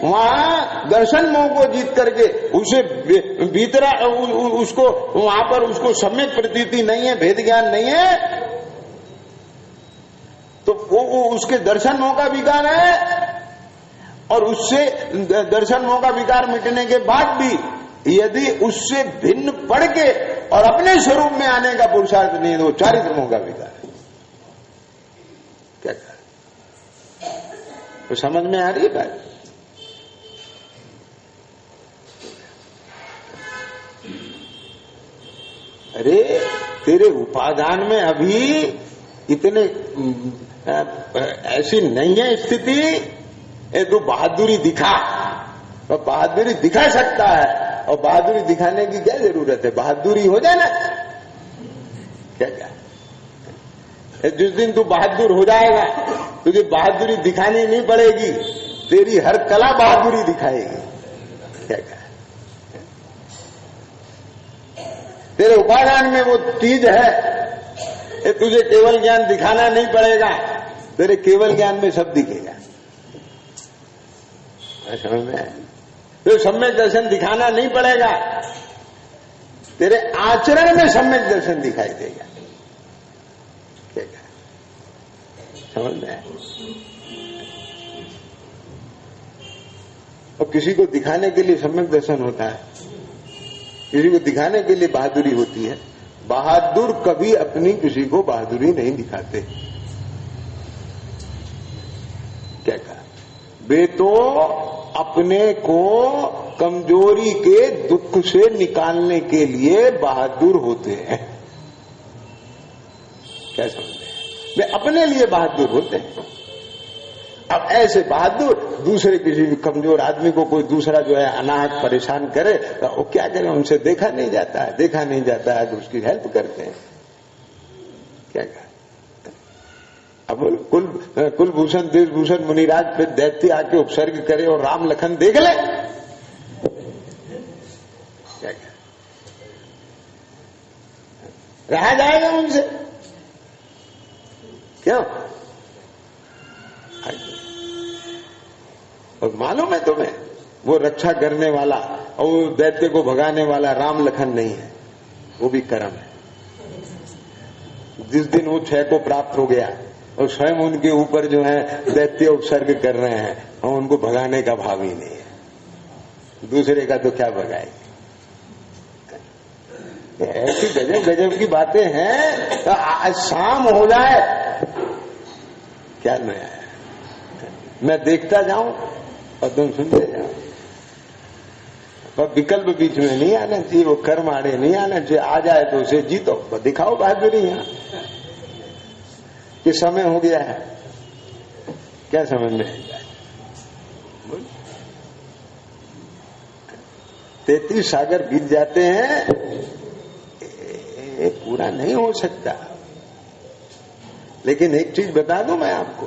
वहां दर्शन मोह को जीत करके उसे भीतरा उसको वहां पर उसको सम्यक प्रतीति नहीं है, भेद ज्ञान नहीं है, तो वो उसके दर्शन मोह का विकार है। और उससे दर्शन मोह का विकार मिटने के बाद भी यदि उससे भिन्न पढ़ के और अपने स्वरूप में आने का पुरुषार्थ नहीं है तो वो चारित्र मोह का विकार है। क्या तो समझ में आ रही है बात? अरे तेरे उपादान में अभी इतने ऐसी नहीं है स्थिति, तू बहादुरी दिखा। तो बहादुरी दिखा सकता है, और बहादुरी दिखाने की क्या जरूरत है? बहादुरी हो जाए ना। क्या जिस दिन तू बहादुर हो जाएगा तुझे बहादुरी दिखानी नहीं पड़ेगी, तेरी हर कला बहादुरी दिखाएगी। क्या तेरे उपादान में वो चीज है, तुझे केवल ज्ञान दिखाना नहीं पड़ेगा, तेरे केवल ज्ञान में सब दिखेगा। समझ में? तो सम्यक दर्शन दिखाना नहीं पड़ेगा, तेरे आचरण में सम्यक दर्शन दिखाई देगा। समझ में? और किसी को दिखाने के लिए सम्यक दर्शन होता है, किसी को दिखाने के लिए बहादुरी होती है। बहादुर कभी अपनी किसी को बहादुरी नहीं दिखाते। क्या कहा? वे तो अपने को कमजोरी के दुख से निकालने के लिए बहादुर होते हैं। क्या समझे? वे अपने लिए बहादुर होते हैं। अब ऐसे बहादुर दूसरे किसी भी कमजोर आदमी को कोई दूसरा जो है अनाहत परेशान करे तो वो क्या करें? उनसे देखा नहीं जाता है, देखा नहीं जाता है तो उसकी हेल्प करते हैं। क्या कहा? अब कुलभूषण देशभूषण मुनिराज पे दैत्य आके उपसर्ग करे और राम लखन देख ले, क्या कहा? रहा जाएगा उनसे? क्यों? और मालूम है तुम्हें, वो रक्षा करने वाला और वो दैत्य को भगाने वाला राम लखन नहीं है, वो भी कर्म है। जिस दिन वो 6 को प्राप्त हो गया और स्वयं उनके ऊपर जो है दैत्य उपसर्ग कर रहे हैं और उनको भगाने का भाव ही नहीं है, दूसरे का तो क्या भगाएगी। ऐसी गजब गजब की बातें हैं। तो आज शाम हो जाए क्या नया है, मैं देखता जाऊं और तुम सुनते जाओ। और विकल्प बीच में नहीं आना चाहिए, वो कर्म आड़े नहीं आना चाहिए। आ जाए तो उसे जीतो, दिखाओ बहादुरी। यहाँ कि समय हो गया है, क्या समझ में आएगा? 33 सागर बीत जाते हैं, पूरा नहीं हो सकता। लेकिन एक चीज बता दूं मैं आपको,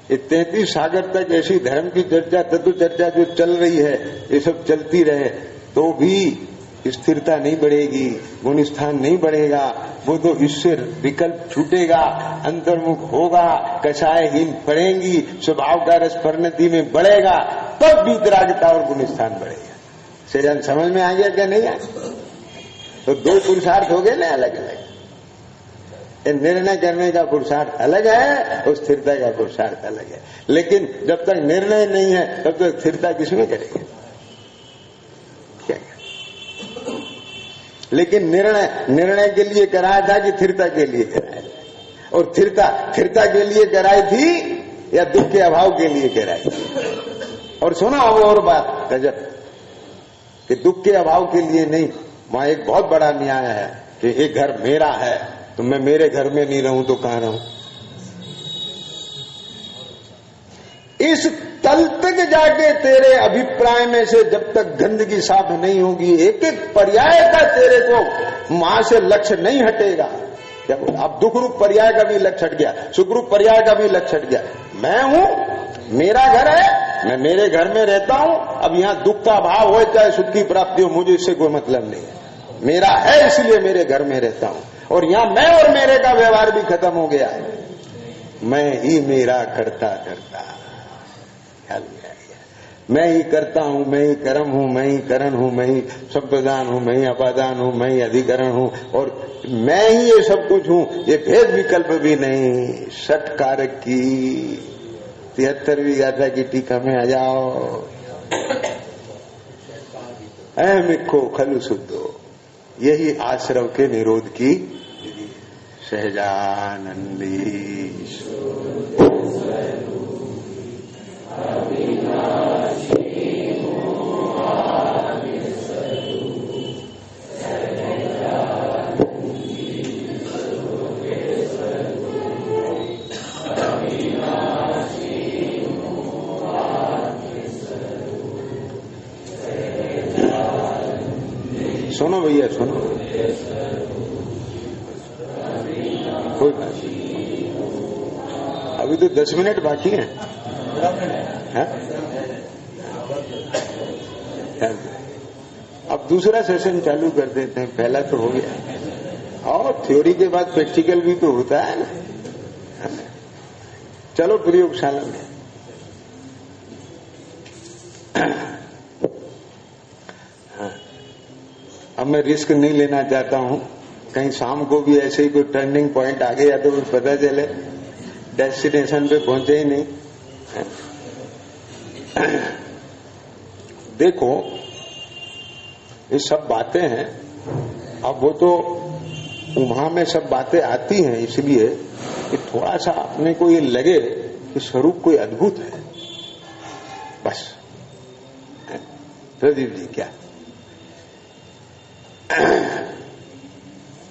ये 33 सागर तक ऐसी धर्म की चर्चा, तत्व चर्चा जो चल रही है, ये सब चलती रहे तो भी स्थिरता नहीं बढ़ेगी, गुणस्थान नहीं बढ़ेगा। वो तो इससे विकल्प छूटेगा, अंतर्मुख होगा, कषायहीन पड़ेंगी, स्वभाव का रस परिणति में बढ़ेगा, तब वितरागता और गुणस्थान बढ़ेगा। सजन समझ में आ गया क्या? नहीं आया? तो 2 पुरुषार्थ हो गए ना अलग अलग। निर्णय करने का पुरुषार्थ अलग है और स्थिरता का पुरुषार्थ अलग है। लेकिन जब तक निर्णय नहीं है तब तक स्थिरता किसमें करेंगे? क्या? लेकिन निर्णय के लिए कराया था कि स्थिरता के लिए कराया था? और स्थिरता के लिए कराई थी या दुख के अभाव के लिए कराई थी? और सुना वो और बात गजब कि दुख के अभाव के लिए नहीं। वहां एक बहुत बड़ा न्याय है कि एक घर मेरा है तो मैं मेरे घर में नहीं रहूं तो कहां रहूं? इस तल तक जाके तेरे अभिप्राय में से जब तक गंदगी साफ नहीं होगी, एक एक पर्याय का तेरे को मां से लक्ष्य नहीं हटेगा। क्या बोल? अब दुख रूप पर्याय का भी लक्ष्य हट गया, सुख रूप पर्याय का भी लक्ष्य हट गया। मैं हूं, मेरा घर है, मैं मेरे घर में रहता हूं। अब यहां दुख का भाव हो चाहे सुख की प्राप्ति हो, मुझे इससे कोई मतलब नहीं है। मेरा है इसलिए मेरे घर में रहता हूं। और यहां मैं और मेरे का व्यवहार भी खत्म हो गया है। मैं ही मेरा करता करता ख्याल में आ गया। मैं ही करता हूं, मैं ही कर्म हूं, मैं ही करण हूं, मैं ही संप्रदान हूं, मैं ही अपादान हूं, मैं ही अधिकरण हूं और मैं ही ये सब कुछ हूं। ये भेद विकल्प भी नहीं। षट कारक की 73वीं गाथा की टीका में आ जाओ। अहमिको खलु शुद्धो, यही आश्रव के निरोध की सहजानंदी। सुनो भैया सुनो, कोई बात नहीं, अभी तो 10 मिनट बाकी हैं। अब दूसरा सेशन चालू कर देते हैं, पहला तो हो गया और थ्योरी के बाद प्रैक्टिकल भी तो होता है ना। चलो प्रयोगशाला में। अब मैं रिस्क नहीं लेना चाहता हूं, कहीं शाम को भी ऐसे ही कोई टर्निंग पॉइंट आ गया तो पता चले डेस्टिनेशन पे पहुंचे ही नहीं। देखो ये सब बातें हैं, अब वो तो वहां में सब बातें आती हैं इसलिए कि थोड़ा सा अपने को ये लगे कि स्वरूप कोई अद्भुत है, बस। प्रदीप जी क्या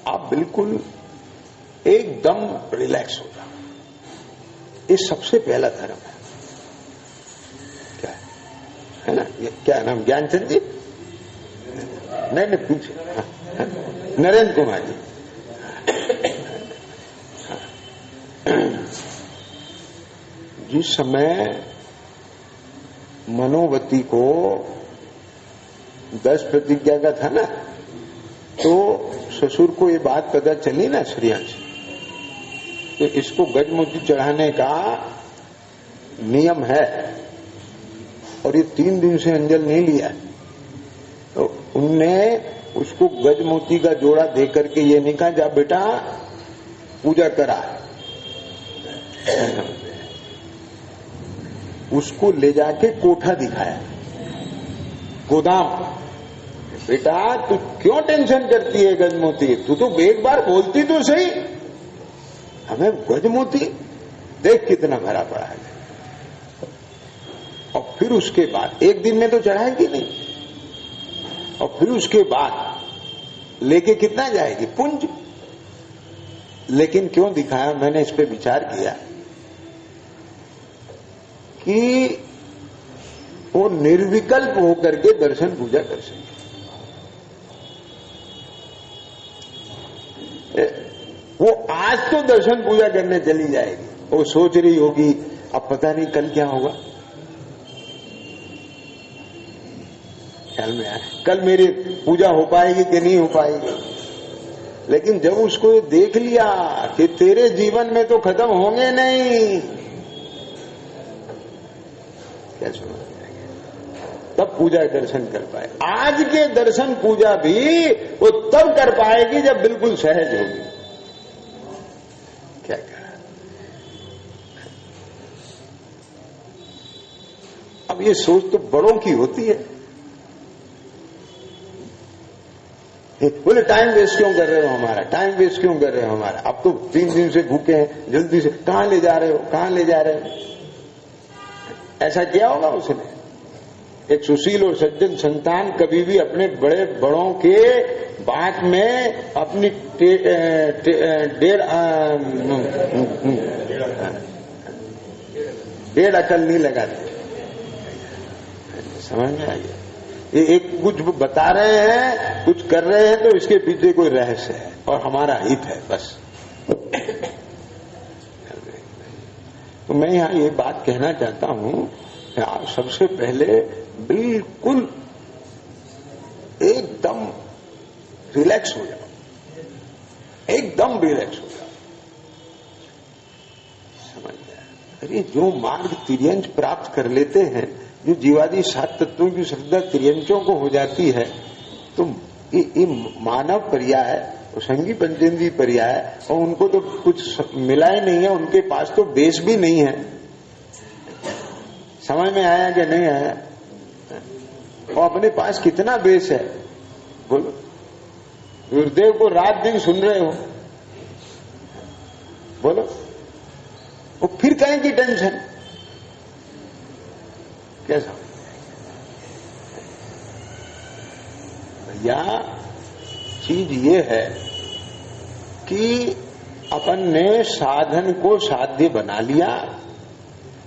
आप बिल्कुल एकदम रिलैक्स हो जाओ, ये सबसे पहला धर्म है। क्या है ना? ये क्या नाम? ज्ञानचंद जी? नहीं पूछे। नरेंद्र कुमार जी। जिस समय मनोवती को 10 प्रतिज्ञा का था ना, तो ससुर को ये बात पता चली ना श्रेयांश, तो इसको गजमोती चढ़ाने का नियम है और ये 3 दिन से अंजल नहीं लिया, तो उनने उसको गजमोती का जोड़ा दे करके ये नहीं कहा जा बेटा पूजा करा, उसको ले जाके कोठा दिखाया, गोदाम। बेटा तू क्यों टेंशन करती है गजमोती, तू तो एक बार बोलती तो सही, हमें गजमोती देख कितना भरा पड़ा है। और फिर उसके बाद एक दिन में तो चढ़ाएगी नहीं, और फिर उसके बाद लेके कितना जाएगी, पुंज। लेकिन क्यों दिखाया, मैंने इस पे विचार किया कि वो निर्विकल्प होकर के दर्शन पूजा कर सके। वो आज तो दर्शन पूजा करने चली जाएगी, वो सोच रही होगी अब पता नहीं कल क्या होगा, ख्याल में आया कल मेरी पूजा हो पाएगी कि नहीं हो पाएगी। लेकिन जब उसको ये देख लिया कि तेरे जीवन में तो खत्म होंगे नहीं, क्या सुना, तब पूजा दर्शन कर पाए। आज के दर्शन पूजा भी वो तब कर पाएगी जब बिल्कुल सहज होगी। क्या कहा, अब ये सोच तो बड़ों की होती है। बोले टाइम वेस्ट क्यों कर रहे हो हमारा, टाइम वेस्ट क्यों कर रहे हो हमारा, अब तो 3 दिन से भूखे हैं, जल्दी से कहां ले जा रहे हो, कहां ले जा रहे हो। ऐसा किया होगा उसने। एक सुशील और सज्जन संतान कभी भी अपने बड़े बड़ों के बात में अपनी डेढ़ अकल नहीं लगाते। समझ में आ गया, ये एक कुछ बता रहे हैं, कुछ कर रहे हैं, तो इसके पीछे कोई रहस्य है और हमारा हित है बस। तो मैं यहां ये बात कहना चाहता हूं, सबसे पहले बिल्कुल एकदम रिलैक्स हो जाओ, एकदम रिलैक्स हो जाओ। समझ गया, अरे जो मार्ग तिर्यंच प्राप्त कर लेते हैं, जो जीवादि 7 तत्वों की श्रद्धा तिर्यंचों को हो जाती है, तो ये मानव पर्याय और संगी पंचेंद्रीय पर्याय, और उनको तो कुछ मिला ही नहीं है, उनके पास तो बेस भी नहीं है। समझ में आया कि नहीं आया, और अपने पास कितना बेस है बोलो। गुरुदेव को रात दिन सुन रहे हो, बोलो, वो फिर कहें की टेंशन कैसा। भैया चीज ये है कि अपन ने साधन को साध्य बना लिया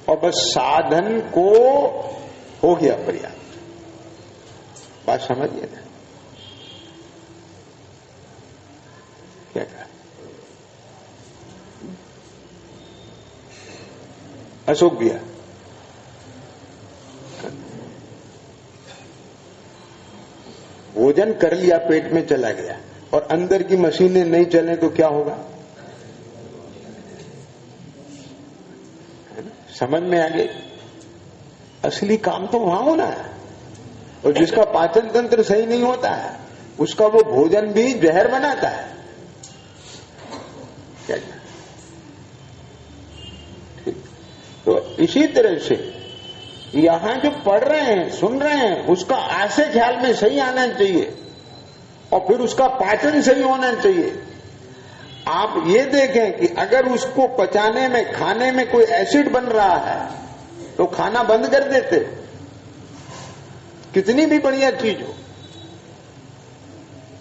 और बस साधन को हो गया पर्याप्त। बात समझिए ना, क्या कहा अशोक भैया, भोजन कर लिया, पेट में चला गया और अंदर की मशीनें नहीं चले तो क्या होगा, समझ में आ गई। असली काम तो वहां होना है, और जिसका पाचन तंत्र सही नहीं होता है उसका वो भोजन भी जहर बनाता है। क्या ठीक, तो इसी तरह से यहां जो पढ़ रहे हैं, सुन रहे हैं, उसका आशय ख्याल में सही आना चाहिए और फिर उसका पाचन सही होना चाहिए। आप ये देखें कि अगर उसको पचाने में, खाने में कोई एसिड बन रहा है तो खाना बंद कर देते, कितनी भी बढ़िया चीज हो।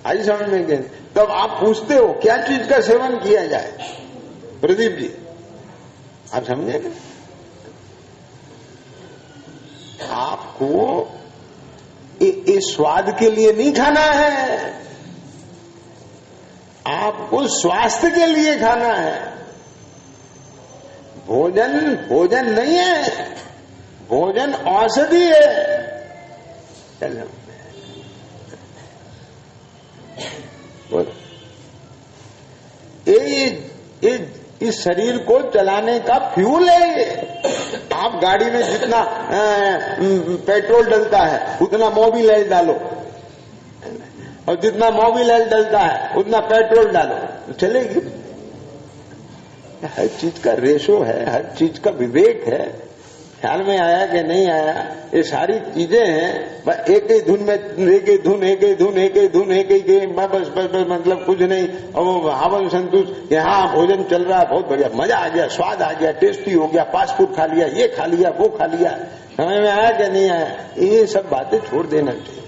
आई समझ में गए, तब आप पूछते हो क्या चीज का सेवन किया जाए, प्रदीप जी आप समझेंगे। आपको ये स्वाद के लिए नहीं खाना है, आपको स्वास्थ्य के लिए खाना है। भोजन भोजन नहीं है, भोजन औषधि है। चलो बोलो, ये इस शरीर को चलाने का फ्यूल है ये। आप गाड़ी में जितना पेट्रोल डलता है उतना मोबिल ऑयल डालो, और जितना मोबिल ऑयल डलता है उतना पेट्रोल डालो, तो चलेगी। हर चीज का रेशो है, हर चीज का विवेक है। ख्याल में आया कि नहीं आया? ये सारी चीजें हैं, एक ही धुन में, एक ही धुन, एक ही धुन, एक ही धुन, एक ही बस बस बस, मतलब कुछ नहीं। और हवन संतुष्ट, यहाँ भोजन चल रहा है, बहुत बढ़िया, मजा आ गया, स्वाद आ गया, टेस्टी हो गया, फास्ट फूड खा लिया, ये खा लिया, वो खा लिया। समझ में आया कि नहीं आया? ये सब बातें छोड़ देना चाहिए।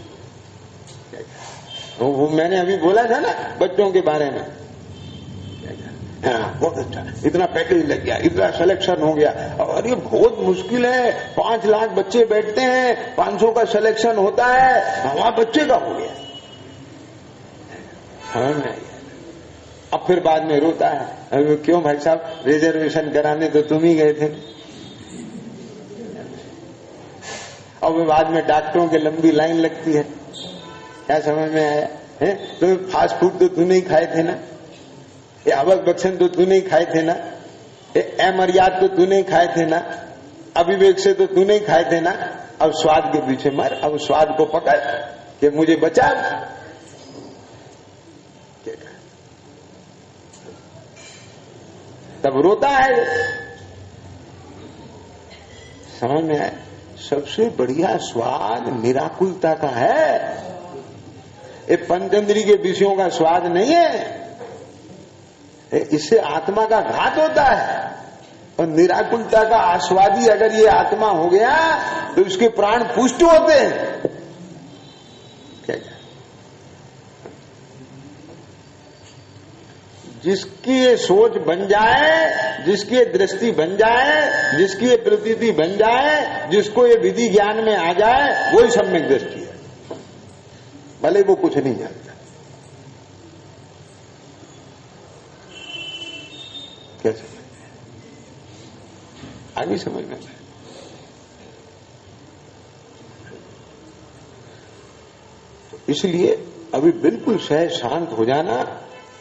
वो मैंने अभी बोला था ना बच्चों के बारे में, हाँ बहुत अच्छा, इतना पैकेज लग गया, इतना सिलेक्शन हो गया। और ये बहुत मुश्किल है, 5 लाख बच्चे बैठते हैं, 500 का सिलेक्शन होता है, हमारा बच्चे का हो गया। हाँ नहीं, अब फिर बाद में रोता है, क्यों भाई साहब रिजर्वेशन कराने तो तुम ही गए थे। और बाद में डॉक्टरों की लंबी लाइन लगती है। क्या समझ में आया है? तो फास्ट फूड तो तूने ही खाए थे ना, ये अवक बच्चन तो तूने ही खाए थे ना, ये अमर्याद तो तूने ही खाए थे ना, अविवेक से तो तूने ही खाए थे ना। अब स्वाद के पीछे मर, अब स्वाद को पकड़ कि मुझे बचा। तब रोता है। समझ में आए? सबसे बढ़िया स्वाद निराकुलता का है। ये पंचेंद्री के विषयों का स्वाद नहीं है, इससे आत्मा का घात होता है। और निराकुलता का आस्वादी अगर ये आत्मा हो गया तो इसके प्राण पुष्ट होते हैं। क्या जिसकी ये सोच बन जाए, जिसकी ये दृष्टि बन जाए, जिसकी ये प्रतीति बन जाए, जिसको ये विधि ज्ञान में आ जाए, वही सम्यक दृष्टि है, भले वो कुछ नहीं जानता। कैसे आगे समझना है। तो इसलिए अभी बिल्कुल सहज शांत हो जाना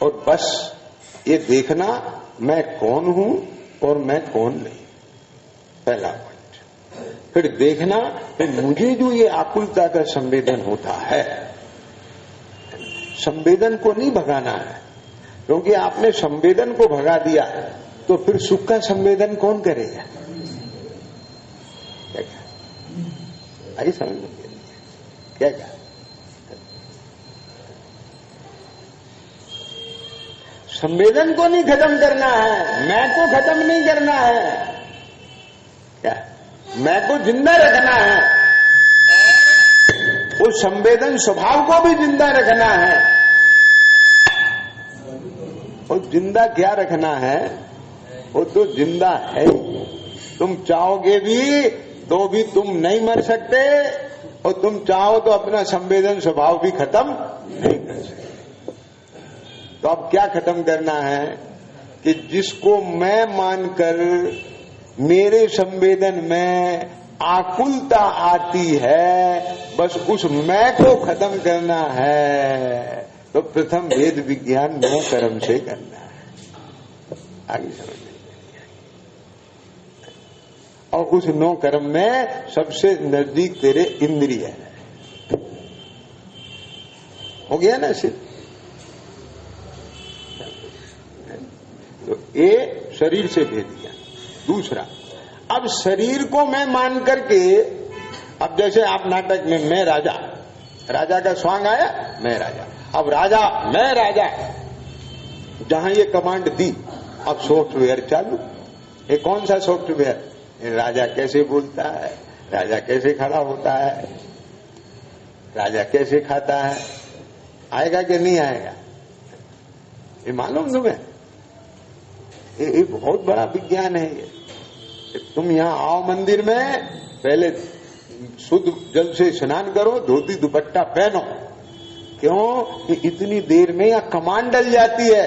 और बस ये देखना मैं कौन हूं और मैं कौन नहीं, पहला पॉइंट। फिर देखना कि मुझे जो ये आकुलता का संवेदन होता है, संवेदन को नहीं भगाना है, क्योंकि आपने संवेदन को भगा दिया तो फिर सुख का संवेदन कौन करेगा? क्या आई समझ में? क्या संवेदन को नहीं खत्म करना है, मैं को खत्म नहीं करना है। क्या मैं को जिंदा रखना है, उस संवेदन स्वभाव को भी जिंदा रखना है। और जिंदा क्या रखना है? वो तो जिंदा है। तुम चाहोगे भी तो भी तुम नहीं मर सकते, और तुम चाहो तो अपना संवेदन स्वभाव भी खत्म नहीं कर सकते। तो अब क्या खत्म करना है कि जिसको मैं मानकर मेरे संवेदन में आकुलता आती है, बस उस मैं को खत्म करना है। तो प्रथम वेद विज्ञान 9 कर्म से करना है। आगे समझ में। और उस 9 कर्म में सबसे नजदीक तेरे इंद्रिय है। हो गया ना सिर्फ? तो ये शरीर से भेद दिया। दूसरा, अब शरीर को मैं मान करके, अब जैसे आप नाटक में मैं राजा, राजा का स्वांग आया, मैं राजा। अब राजा, मैं राजा, जहां ये कमांड दी, अब सॉफ्टवेयर चालू। ये कौन सा सॉफ्टवेयर? राजा कैसे बोलता है, राजा कैसे खड़ा होता है, राजा कैसे खाता है, आएगा कि नहीं आएगा? ये मालूम तुम्हें? ये बहुत बड़ा विज्ञान है ये। तुम यहां आओ मंदिर में, पहले शुद्ध जल से स्नान करो, धोती दुपट्टा पहनो। क्यों? कि इतनी देर में यहां कमांड डल जाती है,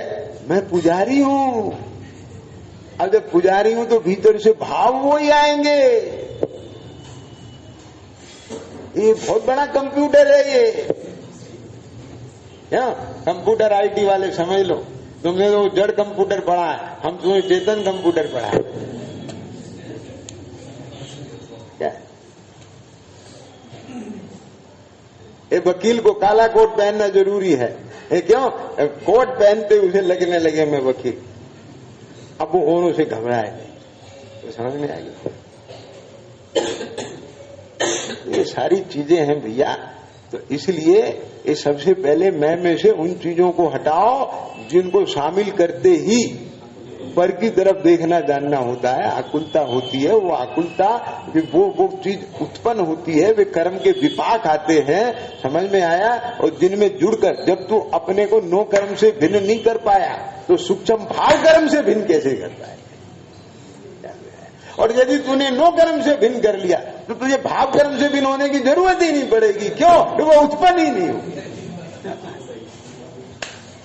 मैं पुजारी हूं, अब जब पुजारी हूं तो भीतर से भाव वो ही आएंगे। ये बहुत बड़ा कंप्यूटर है ये, क्या कंप्यूटर आईटी वाले समझ लो। तुमने तो जड़ कंप्यूटर पढ़ा है, हम तुम्हें चेतन कंप्यूटर पढ़ा है। क्या ये वकील को काला कोट पहनना जरूरी है, ये क्यों कोट पहनते उसे लगने लगे मैं वकील, अब वो औरों से घबराए नहीं, तो समझ में आएगी। ये सारी चीजें हैं भैया। तो इसलिए ये सबसे पहले मैं में से उन चीजों को हटाओ जिनको शामिल करते ही पर की तरफ देखना जानना होता है, आकुलता होती है। वो आकुलता वो चीज उत्पन्न होती है, वे कर्म के विपाक आते हैं, समझ में आया। और जिनमें जुड़कर जब तू अपने को नो कर्म से भिन्न नहीं कर पाया तो सूक्ष्म भाव कर्म से भिन्न कैसे कर पाए। और यदि तूने नो कर्म से भिन्न कर लिया तो तुझे भाव कर्म से भिन्न होने की जरूरत ही नहीं पड़ेगी। क्यों? वो उत्पन्न ही नहीं होगी।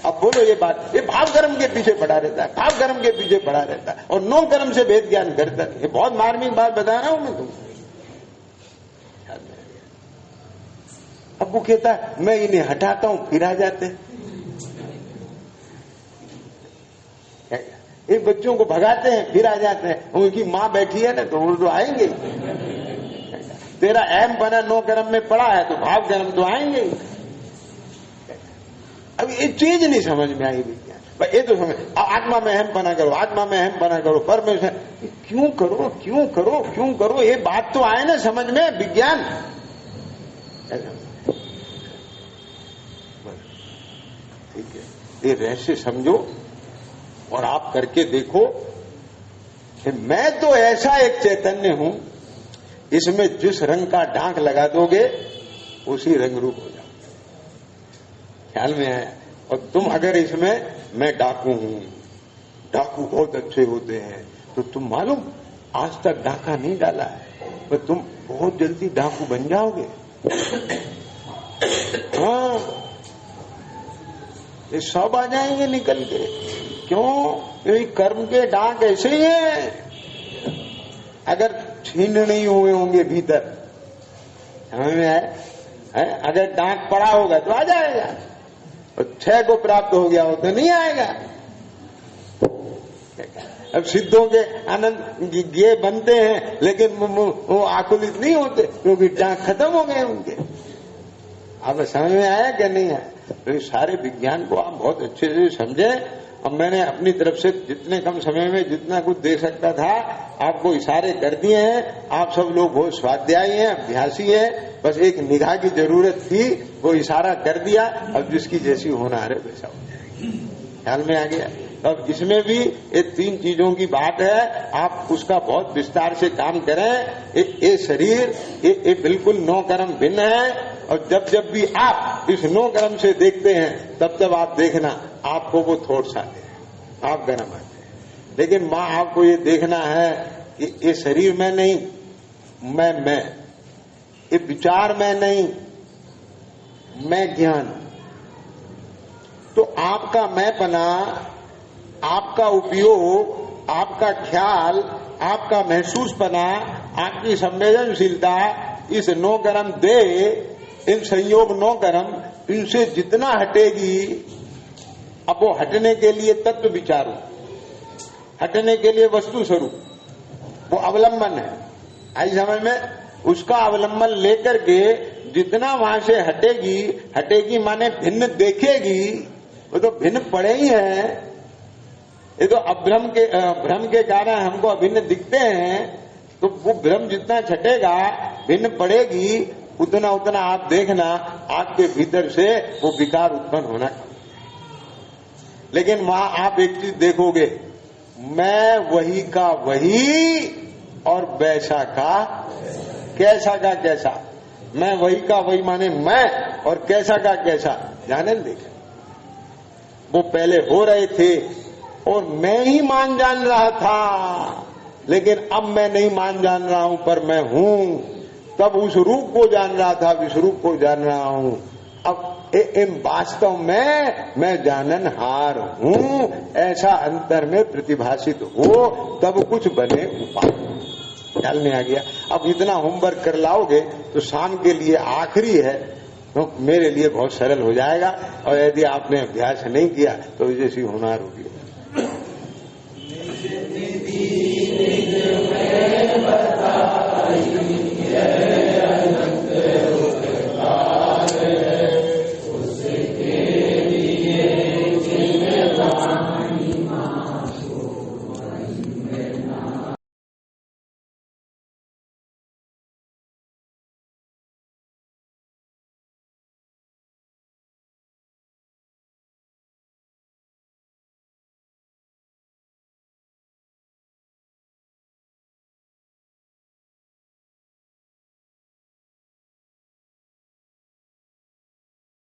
अब बोलो ये बात, ये भाव कर्म के पीछे पड़ा रहता है, भाव कर्म के पीछे पड़ा रहता है और नो कर्म से भेद ज्ञान करता है। ये बहुत मार्मिक बात बता रहा हूं मैं तुमको। अब वो कहता है मैं इन्हें हटाता हूं फिर आ जाते हैं। ये बच्चों को भगाते हैं फिर आ जाते हैं। उनकी माँ बैठी है ना तो वो तो आएंगे। तेरा अहम बना नो कर्म में पड़ा है तो भाव कर्म तो आएंगे। अब ये चीज नहीं समझ में आई विज्ञान भाई। ये तो समझ आत्मा में अहम बना करो, आत्मा में अहम बना करो, परमेश्वर क्यों करो क्यों करो क्यों करो, ये बात तो आए ना समझ में विज्ञान। ठीक है, ये रहस्य समझो और आप करके देखो कि मैं तो ऐसा एक चैतन्य हूं, इसमें जिस रंग का डांक लगा दोगे उसी रंग रूप हो जाओ। ख्याल में है। और तुम अगर इसमें मैं डाकू हूं, डाकू बहुत अच्छे होते हैं, तो तुम मालूम आज तक डाका नहीं डाला है पर तुम बहुत जल्दी डाकू बन जाओगे। हाँ, ये सब आ जाएंगे निकल के। क्यों? क्योंकि कर्म के डाक ऐसे ही हैं। अगर छीन नहीं हुए होंगे भीतर, समझ में आए? अगर डाक पड़ा होगा तो आ जाएगा, और 6 को प्राप्त हो गया हो तो नहीं आएगा। अब सिद्धों के आनंद ये बनते हैं लेकिन वो आकुलित नहीं होते क्योंकि डाक खत्म हो गए उनके। अब समझ में आया क्या नहीं आया? तो इस सारे विज्ञान को आप बहुत अच्छे से समझें। अब मैंने अपनी तरफ से जितने कम समय में जितना कुछ दे सकता था आपको इशारे कर दिए हैं। आप सब लोग बहुत स्वाध्यायी हैं, अभ्यासी हैं, बस एक निगाह की जरूरत थी, वो इशारा कर दिया। अब जिसकी जैसी होना है वैसा हो जाएगी। ख्याल में आ गया? अब इसमें भी ये 3 चीजों की बात है, आप उसका बहुत विस्तार से काम करें। ये शरीर ये बिल्कुल नो कर्म भिन्न है, और जब जब भी आप इस नो कर्म से देखते हैं तब तब आप देखना आपको वो थॉट्स आते हैं, आप गर्म आते हैं। लेकिन माँ आपको ये देखना है कि ये शरीर में नहीं, मैं ये विचार में नहीं, मैं ज्ञान। तो आपका मैंपना, आपका उपयोग, आपका ख्याल, आपका महसूसपना, आपकी संवेदनशीलता इस नो कर्म दे, इन संयोग नो कर्म इनसे जितना हटेगी, अब वो हटने के लिए तत्व विचारो, हटने के लिए वस्तु स्वरूप, वो अवलंबन है। आई समझ में? उसका अवलंबन लेकर के जितना वहां से हटेगी माने भिन्न देखेगी, वो तो भिन्न पड़े ही है। ये तो भ्रम के कारण हमको अभिन्न दिखते हैं, तो वो भ्रम जितना छटेगा भिन्न पड़ेगी, उतना उतना आप देखना आपके भीतर से वो विकार उत्पन्न होना। लेकिन वहां आप एक चीज देखोगे, मैं वही का वही और वैसा का कैसा का कैसा। मैं वही का वही माने मैं, और कैसा का कैसा जाने देखे। वो पहले हो रहे थे और मैं ही मान जान रहा था, लेकिन अब मैं नहीं मान जान रहा हूं पर मैं हूं। तब उस रूप को जान रहा था, विश्व रूप को जान रहा हूं। अब वास्तव में मैं जाननहार हूं, ऐसा अंतर में प्रतिभाषित हो तब कुछ बने उपाय। ख्याल में आ गया। अब इतना होमवर्क कर लाओगे तो शाम के लिए आखिरी है तो मेरे लिए बहुत सरल हो जाएगा, और यदि आपने अभ्यास नहीं किया तो जैसी होनार होगी।